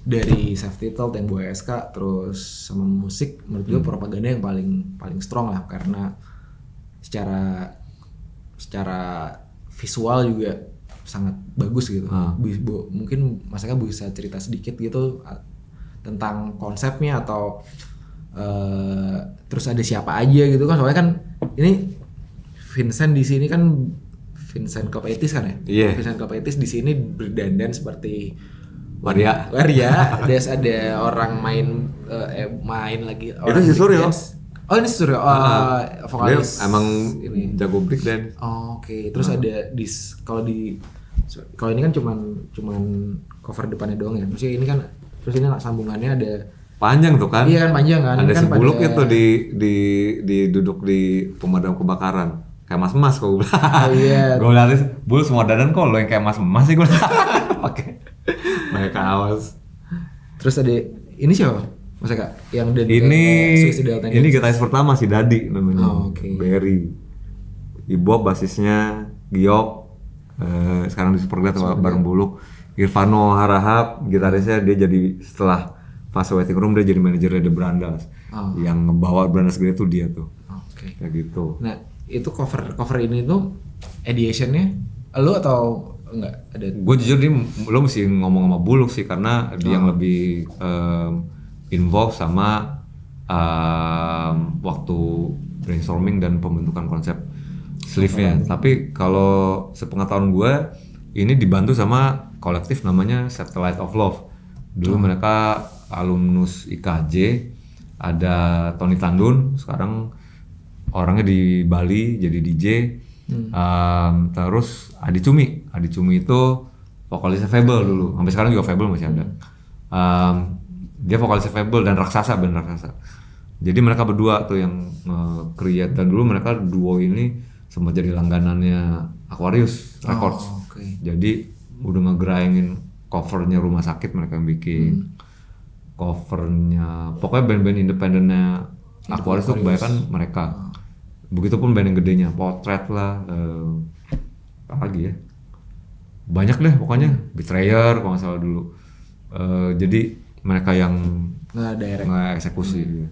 Speaker 1: dari self-titled yang Buaya SK terus sama musik, menurut gue propaganda yang paling strong lah, karena secara visual juga sangat bagus gitu. Mungkin Mas Eka bisa cerita sedikit gitu tentang konsepnya atau terus ada siapa aja gitu kan, soalnya kan ini Vincent di sini kan Vincent Kopetis kan ya?
Speaker 2: Iya.
Speaker 1: Vincent Kopetis di sini berdandan seperti
Speaker 2: Waria.
Speaker 1: Terus ada orang main lagi.
Speaker 2: Itu si Suryo.
Speaker 1: Oh ini Suryo. Vokalis.
Speaker 2: Dia emang
Speaker 1: ini
Speaker 2: jago break dance.
Speaker 1: Oh, oke. Terus ada kalau ini kan cuman cover depannya doang ya. Maksudnya ini kan terus ini sambungannya ada
Speaker 2: panjang tuh kan?
Speaker 1: Iya kan panjang kan.
Speaker 2: Ada
Speaker 1: kan
Speaker 2: si Buluk itu di duduk di pemadam kebakaran. Kayak mas-mas kok gue bilang.
Speaker 1: Oh iya.
Speaker 2: Gue lihat Bul semua dandan kok lo yang kayak mas-mas sih gue pakai kaos.
Speaker 1: Terus ada ini siapa? Mas Eka yang udah
Speaker 2: ini gitaris pertama si Dadi namanya.
Speaker 1: Oh, okay.
Speaker 2: Berry. Ibob basisnya, Giok sekarang di Superglad bareng Buluk. Irvano Harahap gitarisnya, dia jadi setelah fase waiting room dia jadi manajernya The Brandas. Yang ngebawa Brandas gede tuh dia tuh.
Speaker 1: Oke.
Speaker 2: Kayak gitu.
Speaker 1: Nah, itu cover ini tuh editionnya lu atau enggak ada?
Speaker 2: Gue jujur nih lo mesti ngomong sama Buluk sih, karena dia yang lebih involve sama waktu brainstorming dan pembentukan konsep sleeve-nya. Tapi kalau sepengetahuan gue ini dibantu sama kolektif namanya Satellite of Love. Dulu mereka alumnus IKJ, ada Tony Tandun, sekarang orangnya di Bali jadi DJ. Terus Adi Cumi itu vokalisnya Fable dulu, sampai sekarang juga Fable masih ada. Dia vokalisnya Fable dan Raksasa, band Raksasa. Jadi mereka berdua tuh yang create, dan dulu mereka duo ini sempat jadi langganannya Aquarius Records.
Speaker 1: Okay.
Speaker 2: Jadi udah ngegrindin covernya Rumah Sakit, mereka yang bikin covernya, pokoknya band-band independennya Aquarius tuh kebanyakan mereka. Begitupun band yang gedenya, Potret lah, apa lagi ya, banyak deh pokoknya, Betrayer kalau nggak salah dulu. Jadi mereka yang nge-eksekusi.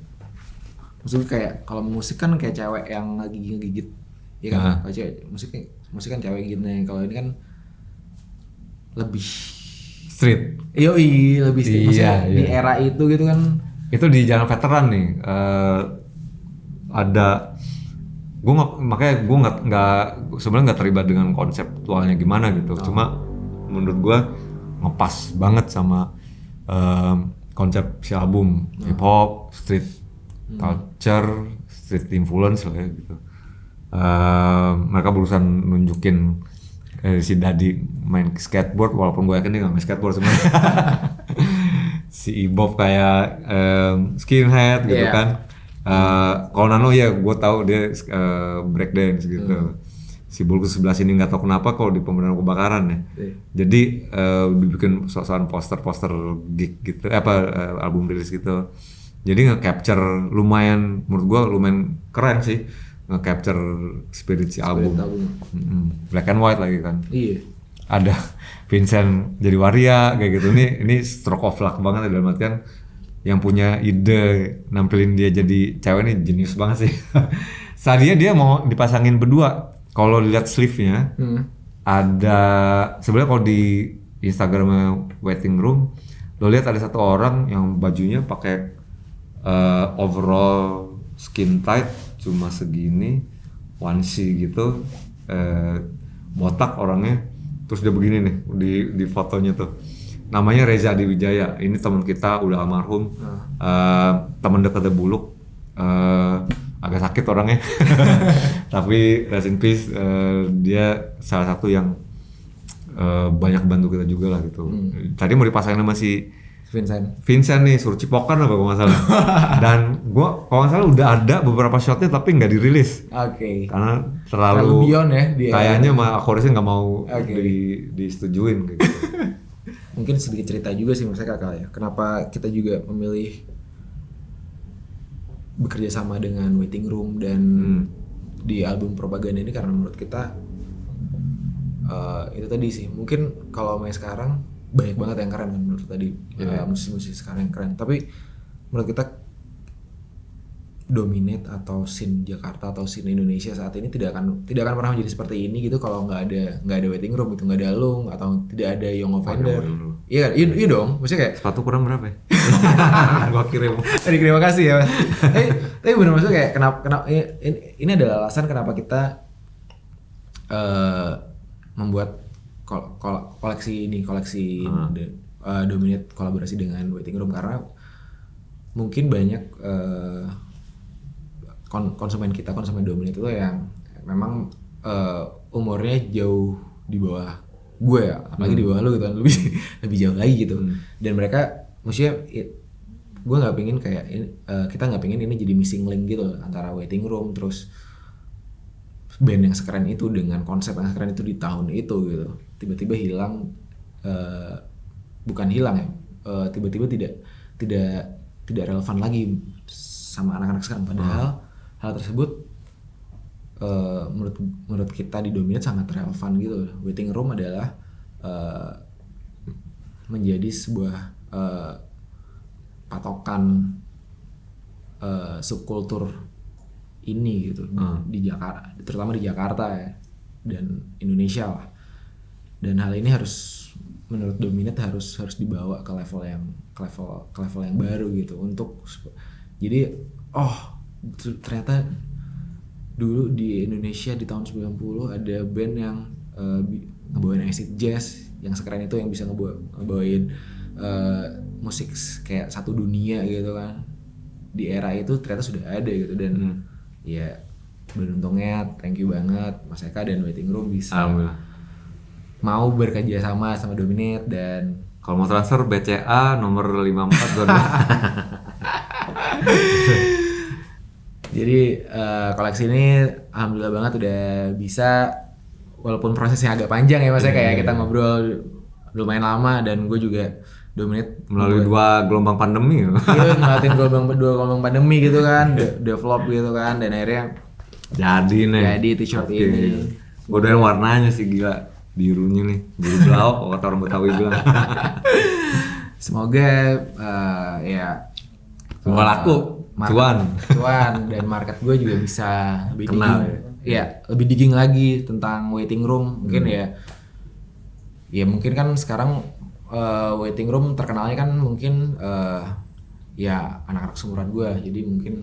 Speaker 1: Maksudnya kayak kalau musik kan kayak cewek yang lagi ngegigit, ya kan? Kalau cewek musik kan cewek gitu nih. Kalau ini kan lebih
Speaker 2: street.
Speaker 1: Yoi, lebih street. Maksudnya di era itu gitu kan
Speaker 2: Itu di Jalan Veteran nih. Ada makanya gue nggak sebenarnya nggak terlibat dengan konseptualnya gimana gitu. Cuma menurut gue ngepas banget sama konsep si album hip hop, street culture, street influence lah ya gitu. Mereka berusaha nunjukin si Dadi main skateboard, walaupun gue yakin dia nggak main skateboard sebenarnya. Si Ibob kayak skinhead gitu kan. Kalau Nano ya gue tahu dia breakdance gitu. Si Bulkus sebelah sini nggak tahu kenapa kalau di Pemadam Kebakaran ya. Jadi dibikin soal poster-poster gig gitu, album rilis gitu. Jadi nge-capture lumayan, menurut gue lumayan keren sih, nge-capture spirit si album. Black and white lagi kan.
Speaker 1: Iya.
Speaker 2: Ada Vincent jadi waria kayak gitu. Ini stroke of luck banget dalam artian yang punya ide nampilin dia jadi cewek ini jenius banget sih. Tadinya dia mau dipasangin berdua. Kalau lihat sleeve-nya ada sebenarnya kalau di Instagram Waiting Room lo lihat ada satu orang yang bajunya pakai overall skin tight cuma segini, onesie gitu, botak orangnya, terus dia begini nih di fotonya tuh. Namanya Reza Adiwijaya, ini teman kita udah almarhum, teman dekatnya Buluk, agak sakit orangnya, tapi rest in peace, dia salah satu yang banyak bantu kita juga lah gitu. Tadi mau dipasangin sama si Vincent nih, suruh cipokan apa kalau nggak salah. Dan gua kalau nggak salah udah ada beberapa shotnya tapi nggak dirilis. Karena terlalu
Speaker 1: beyond ya dia.
Speaker 2: Kayaknya mah akorisnya nggak mau disetujuin kayak gitu.
Speaker 1: Mungkin sedikit cerita juga sih maksudnya kakak ya. Kenapa kita juga memilih bekerja sama dengan Waiting Room dan di album Propaganda ini karena menurut kita itu tadi sih. Mungkin kalau main sekarang banyak banget yang keren kan menurut tadi musisi-musisi sekarang yang keren. Tapi menurut kita dominate atau scene Jakarta atau scene Indonesia saat ini tidak akan pernah menjadi seperti ini gitu kalau nggak ada Waiting Room gitu, nggak ada Lung atau tidak ada Young Offender. Iya dong, maksudnya kayak
Speaker 2: sepatu kurang berapa ya? Gua kirim.
Speaker 1: Terima kasih ya. Tapi benar maksudnya kayak kenapa ini adalah alasan kenapa kita membuat koleksi Dominate kolaborasi dengan Waiting Room karena mungkin banyak konsumen Dominate itu yang memang umurnya jauh di bawah gue ya, apalagi di bawah lu gitu kan, lebih jauh lagi gitu. Dan mereka maksudnya gue nggak pengen kayak kita nggak pengen ini jadi missing link gitu loh, antara Waiting Room terus band yang sekeren itu dengan konsep yang sekeren itu di tahun itu gitu tiba-tiba hilang, bukan hilang ya, tiba-tiba tidak relevan lagi sama anak-anak sekarang, padahal hal tersebut menurut kita di Dominate sangat relevan gitu. Waiting Room adalah menjadi sebuah patokan subkultur ini gitu di Jakarta, terutama di Jakarta ya dan Indonesia lah. Dan hal ini harus menurut Dominate harus dibawa ke level yang baru gitu untuk jadi ternyata dulu di Indonesia di tahun 90 ada band yang ngebawain acid jazz yang sekeren itu, yang bisa ngebawain musik kayak satu dunia gitu kan. Di era itu ternyata sudah ada gitu dan ya beruntungnya thank you banget Mas Eka dan Waiting Room bisa mau bekerja sama Dominate. Dan
Speaker 2: kalau mau transfer BCA nomor 54 gue.
Speaker 1: Jadi koleksi ini alhamdulillah banget udah bisa, walaupun prosesnya agak panjang ya Mas, kayak kita ngobrol lumayan lama dan gue juga Dominate
Speaker 2: melalui 2 gelombang pandemi.
Speaker 1: Iya, ngeliatin dua gelombang pandemi gitu kan, develop gitu kan, dan akhirnya jadi t-shirt ini.
Speaker 2: Gue udah warnanya sih gila, birunya nih, biru blau kalau kata orang Betawi bilang.
Speaker 1: Semoga ya
Speaker 2: semoga laku, cuan
Speaker 1: dan market gue juga bisa lebih lebih digging lagi tentang Waiting Room. Mungkin ya mungkin kan sekarang Waiting Room terkenalnya kan mungkin ya anak-anak seumuran gue, jadi mungkin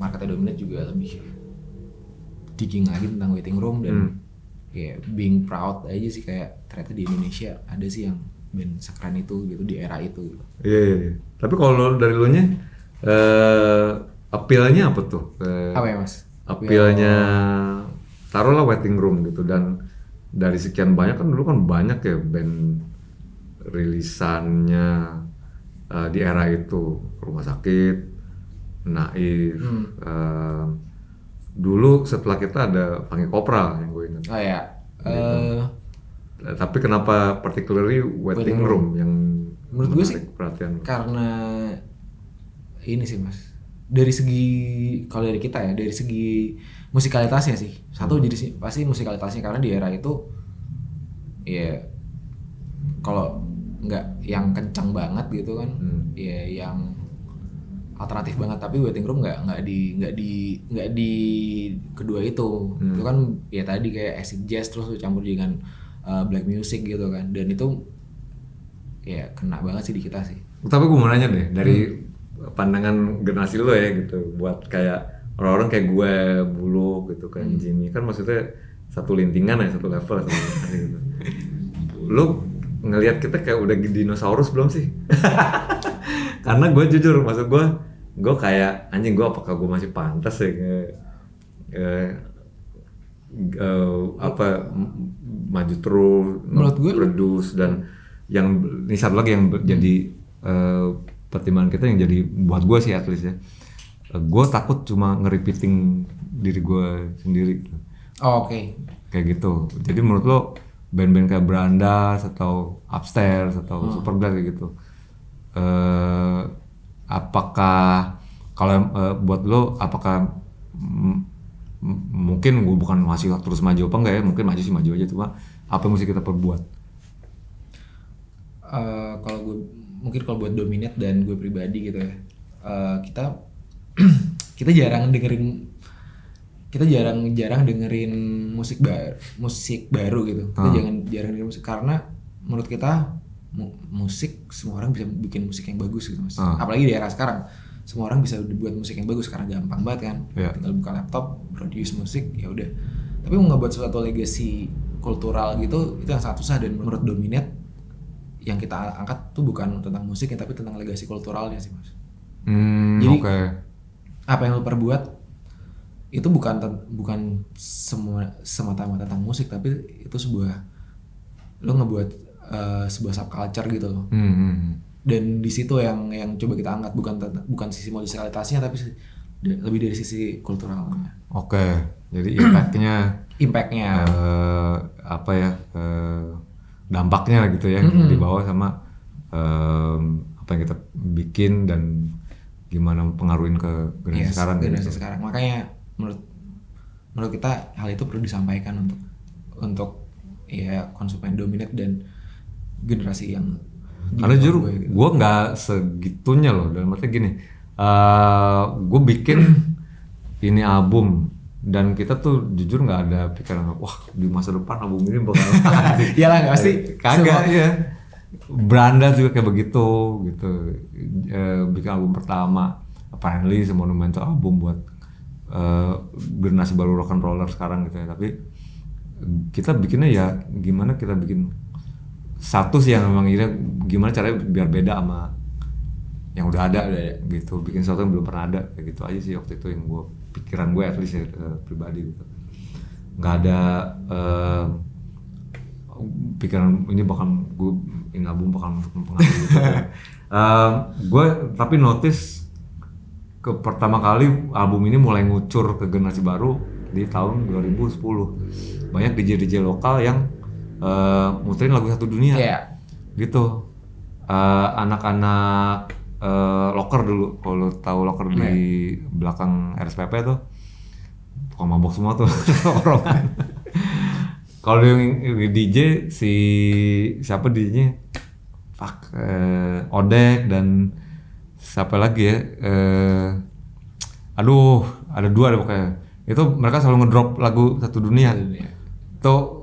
Speaker 1: marketnya dominate juga lebih digging lagi tentang waiting room dan ya being proud aja sih, kayak ternyata di Indonesia ada sih yang band sekeren itu gitu di era itu gitu.
Speaker 2: Iya. Tapi kalau dari lu nya appeal-nya apa tuh?
Speaker 1: Apa ya Mas?
Speaker 2: Appeal-nya taruhlah waiting room gitu, dan dari sekian banyak kan dulu kan banyak ya band rilisannya di era itu, Rumah Sakit, Naif, dulu setelah kita ada Fanny Kopral yang gue ingat.
Speaker 1: Oh ya.
Speaker 2: Tapi kenapa particularly waiting room yang
Speaker 1: menurut gue sih
Speaker 2: perhatian?
Speaker 1: Karena ini sih Mas, dari segi kalau dari kita ya, dari segi musikalitasnya sih satu, jadi pasti musikalitasnya, karena di era itu ya kalau nggak yang kencang banget gitu kan, ya yang alternatif banget, tapi waiting room nggak di kedua itu. Itu kan ya tadi kayak acid jazz terus campur dengan black music gitu kan, dan itu ya kena banget sih di kita sih.
Speaker 2: Tapi gue mau nanya deh, dari pandangan generasi lo ya gitu, buat kayak orang-orang kayak gue, Buluk gitu kan, Jimmy, kan maksudnya satu lintingan ya, satu level gitu. Lo ngelihat kita kayak udah dinosaurus belum sih? Karena gue jujur, maksud gue kayak anjing, gue apakah gue masih pantas ya maju terus,
Speaker 1: menurut gue
Speaker 2: produce, dan yang ini satu lagi yang jadi pertimbangan kita, yang jadi buat gue sih at least ya, gue takut cuma nge-repeating diri gue sendiri.
Speaker 1: Oke.
Speaker 2: Kayak gitu. Jadi menurut lo band-band kayak Brandas atau Upstairs atau Superblack kayak gitu, apakah kalau buat lo apakah mungkin gue bukan masih terus maju apa enggak ya, mungkin maju sih maju aja, cuma apa yang mesti kita perbuat?
Speaker 1: Kalau gue mungkin kalau buat dominate dan gue pribadi gitu ya, kita jarang dengerin musik baru gitu. Kita jarang dengerin musik karena menurut kita musik semua orang bisa bikin musik yang bagus gitu Mas. Apalagi di era sekarang semua orang bisa buat musik yang bagus karena gampang banget kan. Tinggal buka laptop, produce musik, ya udah. Tapi mau ngebuat suatu legacy kultural gitu, itu yang sangat susah. Dan menurut dominate yang kita angkat tuh bukan tentang musiknya, tapi tentang legacy kulturalnya sih Mas. Jadi apa yang lo perbuat itu bukan semata-mata tentang musik, tapi itu lo ngebuat sebuah subculture gitu loh. Dan di situ yang coba kita angkat, bukan sisi musikalitasnya, tapi lebih dari sisi kulturalnya.
Speaker 2: Jadi impactnya dampaknya gitu ya, dibawa sama apa yang kita bikin dan gimana pengaruhin ke generasi sekarang.
Speaker 1: Makanya menurut kita hal itu perlu disampaikan untuk ya konsumen dominate dan generasi yang,
Speaker 2: karena jujur gue nggak segitunya loh, dalam arti gini, gue bikin ini album dan kita tuh jujur nggak ada pikiran wah di masa depan album ini bakal
Speaker 1: iyalah nggak pasti,
Speaker 2: kagak ya. Branda juga kayak begitu gitu, bikin album pertama apparently monumental album buat generasi baru rock and roller sekarang gitu ya, tapi kita bikinnya ya gimana kita bikin satu sih yang memang gimana caranya biar beda sama yang udah ada gitu, bikin sesuatu yang belum pernah ada kayak gitu aja sih waktu itu yang pikiran gue at least ya, pribadi gitu. Nggak ada pikiran ini album bakal mempengaruhi gitu. Gue tapi notice pertama kali album ini mulai ngucur ke generasi baru di tahun 2010. Banyak DJ lokal yang muterin lagu satu dunia, gitu. Anak-anak locker dulu, kalau tahu locker di belakang RSPP tuh, tukang mabok semua tuh orang. Kalau yang DJ siapa DJ-nya? Odek dan siapa lagi ya? Ada dua pokoknya. Itu mereka selalu ngedrop lagu satu dunia. Tuh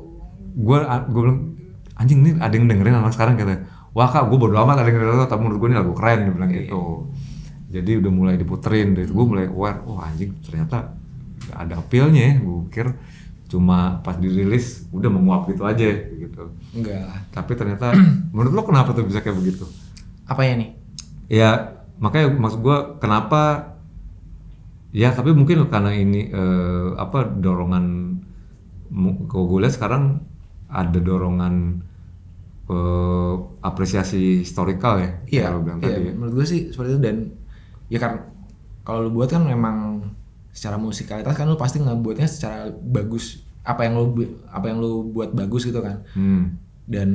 Speaker 2: gue bilang anjing, nih ada yang dengerin anak sekarang, katanya wah kak gue bodo amat ada yang denger tapi menurut gue ini lagu keren, dia bilang gitu. Jadi udah mulai diputerin, dari itu gue mulai aware, oh anjing ternyata ada appeal-nya ya, gue pikir cuma pas dirilis udah menguap gitu aja gitu.
Speaker 1: Enggak lah.
Speaker 2: Tapi ternyata menurut lo kenapa tuh bisa kayak begitu?
Speaker 1: Apanya nih?
Speaker 2: Ya makanya maksud gue kenapa ya, tapi mungkin karena ini dorongan, kalau gue lihat sekarang ada dorongan apresiasi historikal ya.
Speaker 1: Iya,
Speaker 2: kalau bilang
Speaker 1: iya,
Speaker 2: tadi ya.
Speaker 1: menurut gue sih seperti itu. Dan ya kan kalau lu buat kan memang secara musikalitas kan lu pasti ngebuatnya secara bagus, apa yang lu buat bagus gitu kan. Dan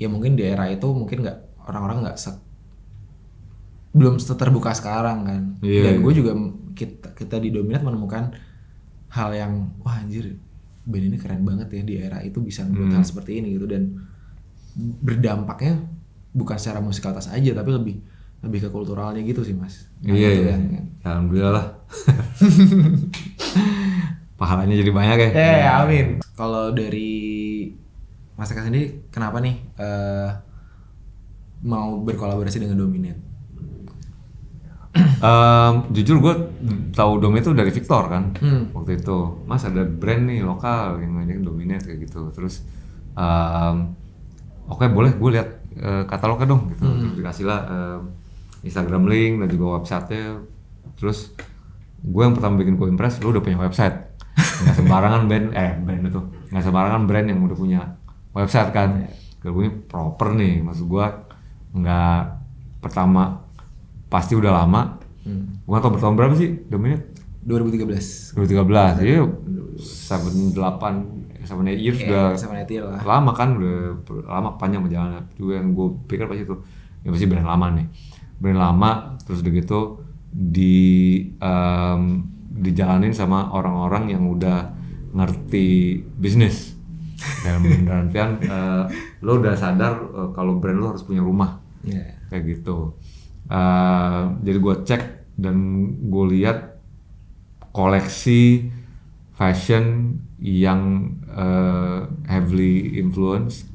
Speaker 1: ya mungkin di era itu mungkin nggak, orang-orang nggak belum terbuka sekarang kan. Dan gue juga kita di Dominat menemukan hal yang wah anjir band ini keren banget ya, di era itu bisa membuat hal seperti ini gitu, dan berdampaknya bukan secara musikalitas aja tapi lebih ke kulturalnya gitu sih mas.
Speaker 2: Iya. Alhamdulillah lah. Pahalanya jadi banyak ya.
Speaker 1: Amin. Kalau dari Mas Eka sendiri kenapa nih mau berkolaborasi dengan Dominate?
Speaker 2: Jujur gue tahu Dominate itu dari Victor kan. Waktu itu mas ada brand nih lokal yang ngajakin Dominate kayak gitu, terus oke, boleh gue lihat katalognya dong gitu. Terus dikasih lah Instagram link dan juga websitenya. Terus gue yang pertama bikin gue impress, lu udah punya website. Nggak sembarangan band itu nggak sembarangan brand yang udah punya website kan. Gue ini proper nih, maksud gue nggak pertama, pasti udah lama. Gue gak tau bertahun berapa sih Dominate?
Speaker 1: 2013.
Speaker 2: Iya 7 years udah lama kan, udah lama panjang perjalanan. Juga yang gue pikir pas itu ya pasti brand lama nih, brand lama. Terus udah gitu dijalanin sama orang-orang yang udah ngerti bisnis. Dan artian lo udah sadar kalau brand lo harus punya rumah, kayak gitu. Jadi gue cek dan gue lihat koleksi fashion yang heavily influence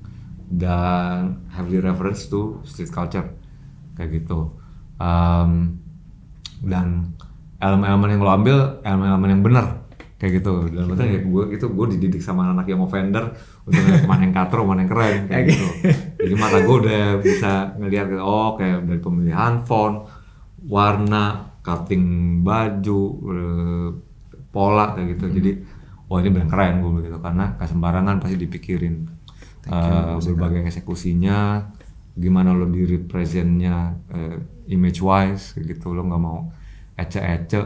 Speaker 2: dan heavily reference to street culture kayak gitu. Dan elemen-elemen yang lo ambil elemen-elemen yang benar kayak gitu. Dan maksudnya gue dididik sama anak yang offender untuk ngeliat mana yang katro, mana yang keren kayak gitu. Jadi mata gue udah bisa ngelihat kayak dari pemilihan font, warna, cutting baju, pola kayak gitu. Jadi ini brand keren gue begitu, karena gak sembarangan pasti dipikirin berbagai eksekusinya, gimana lo di representnya image wise kayak gitu. Lo nggak mau ece-ece.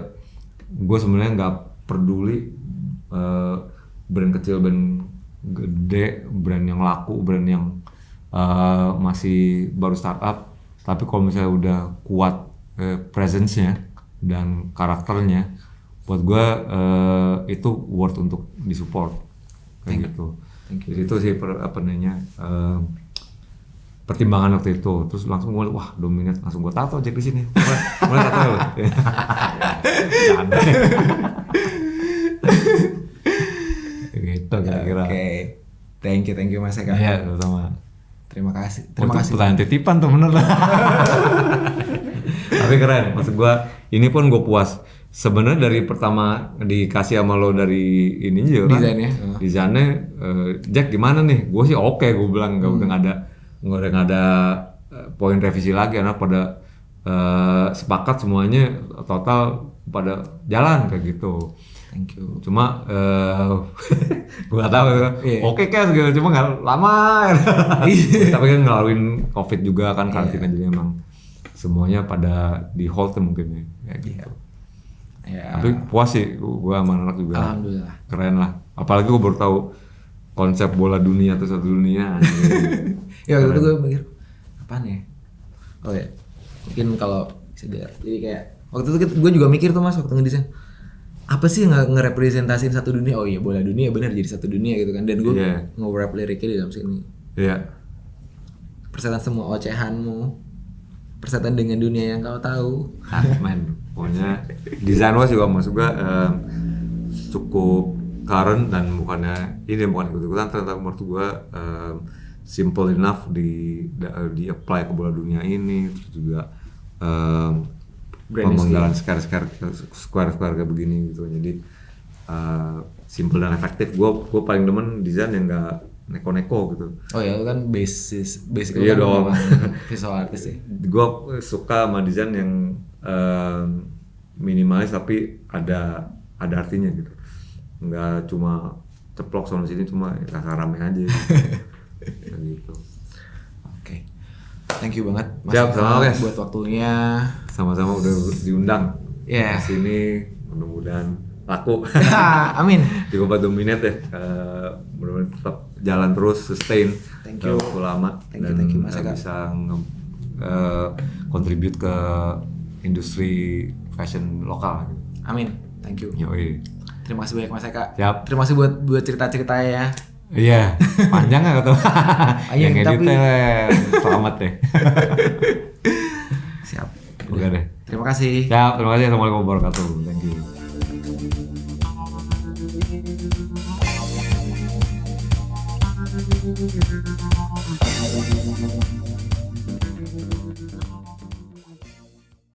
Speaker 2: Gue sebenarnya nggak peduli brand kecil, brand gede, brand yang laku, brand yang masih baru startup. Tapi kalau misalnya udah kuat presence-nya dan karakternya, buat gue itu worth untuk disupport kayak gitu. Jadi itu sih pertimbangan waktu itu. Terus langsung gue wah Dominate, langsung gue tato aja di sini. Mulai tato lo. Gitu kira-kira.
Speaker 1: Oke. Thank you Mas Eka.
Speaker 2: Iya, sama.
Speaker 1: Terima kasih.
Speaker 2: Pertanyaan titipan tuh bener lah. Tapi keren, maksud gue ini pun gue puas. Sebenarnya dari pertama dikasih sama lo dari ini juga kan. Desainnya Jack gimana nih? Gue sih oke, gue bilang nggak ada poin revisi lagi, karena pada sepakat semuanya, total pada jalan kayak gitu.
Speaker 1: Thank you.
Speaker 2: Cuma gue gak tahu oke kan segala, cuma nggak lama. Tapi kan ngelaluin COVID juga kan, karantina, jadi emang semuanya pada di hold mungkin ya gitu. Tapi puas sih gue sama anak juga.
Speaker 1: Alhamdulillah.
Speaker 2: Keren lah. Apalagi gue baru tahu konsep bola dunia atau satu dunia.
Speaker 1: Ya waktu itu gue mikir apaan ya? Oh ya, mungkin kalau bisa jadi kayak waktu itu gue juga mikir tuh mas waktu ngedesain apa sih ngerepresentasiin satu dunia. Oh iya, bola dunia benar jadi satu dunia gitu kan. Dan gue nge-rap liriknya di dalam sini. Iya. Persetan semua ocehanmu, persetan dengan dunia yang kau tahu.
Speaker 2: Men, pokoknya desain was juga maksud gue cukup current dan bukan ikut-ikutan, ternyata menurut gue simple enough di apply ke bola dunia ini, terus juga pemenggalan square kayak begini gitu. Jadi simple dan efektif. Gue paling demen desain yang nggak neko-neko gitu.
Speaker 1: Oh ya, itu kan basic
Speaker 2: Iya
Speaker 1: kan
Speaker 2: dong.
Speaker 1: visual artist ya.
Speaker 2: Gue suka sama desain yang minimalis tapi ada artinya gitu. Nggak cuma ceplok sana sini, cuma rasa rame aja gitu. Gitu.
Speaker 1: Oke. Thank you banget Mas
Speaker 2: Siap, sama guys.
Speaker 1: buat waktunya.
Speaker 2: Sama-sama udah diundang
Speaker 1: Iya.
Speaker 2: ke sini, mudah-mudahan laku.
Speaker 1: Amin.
Speaker 2: Cukup dominate ya. Mudah-mudahan tetap jalan terus, sustain.
Speaker 1: Thank you.
Speaker 2: Waktu lama.
Speaker 1: Thank you, Mas Eka.
Speaker 2: Bisa contribute ke industri fashion lokal.
Speaker 1: Amin. Thank you.
Speaker 2: Yoi.
Speaker 1: Terima kasih banyak Mas Eka.
Speaker 2: Siap.
Speaker 1: Terima kasih buat cerita-ceritanya ya.
Speaker 2: Iya, panjang nggak tuh?
Speaker 1: Panjang,
Speaker 2: Yang
Speaker 1: tapi-
Speaker 2: editnya selamat deh.
Speaker 1: Siap.
Speaker 2: Oke deh.
Speaker 1: Terima kasih.
Speaker 2: Siap, terima kasih. Assalamualaikum warahmatullahi wabarakatuh. Thank you.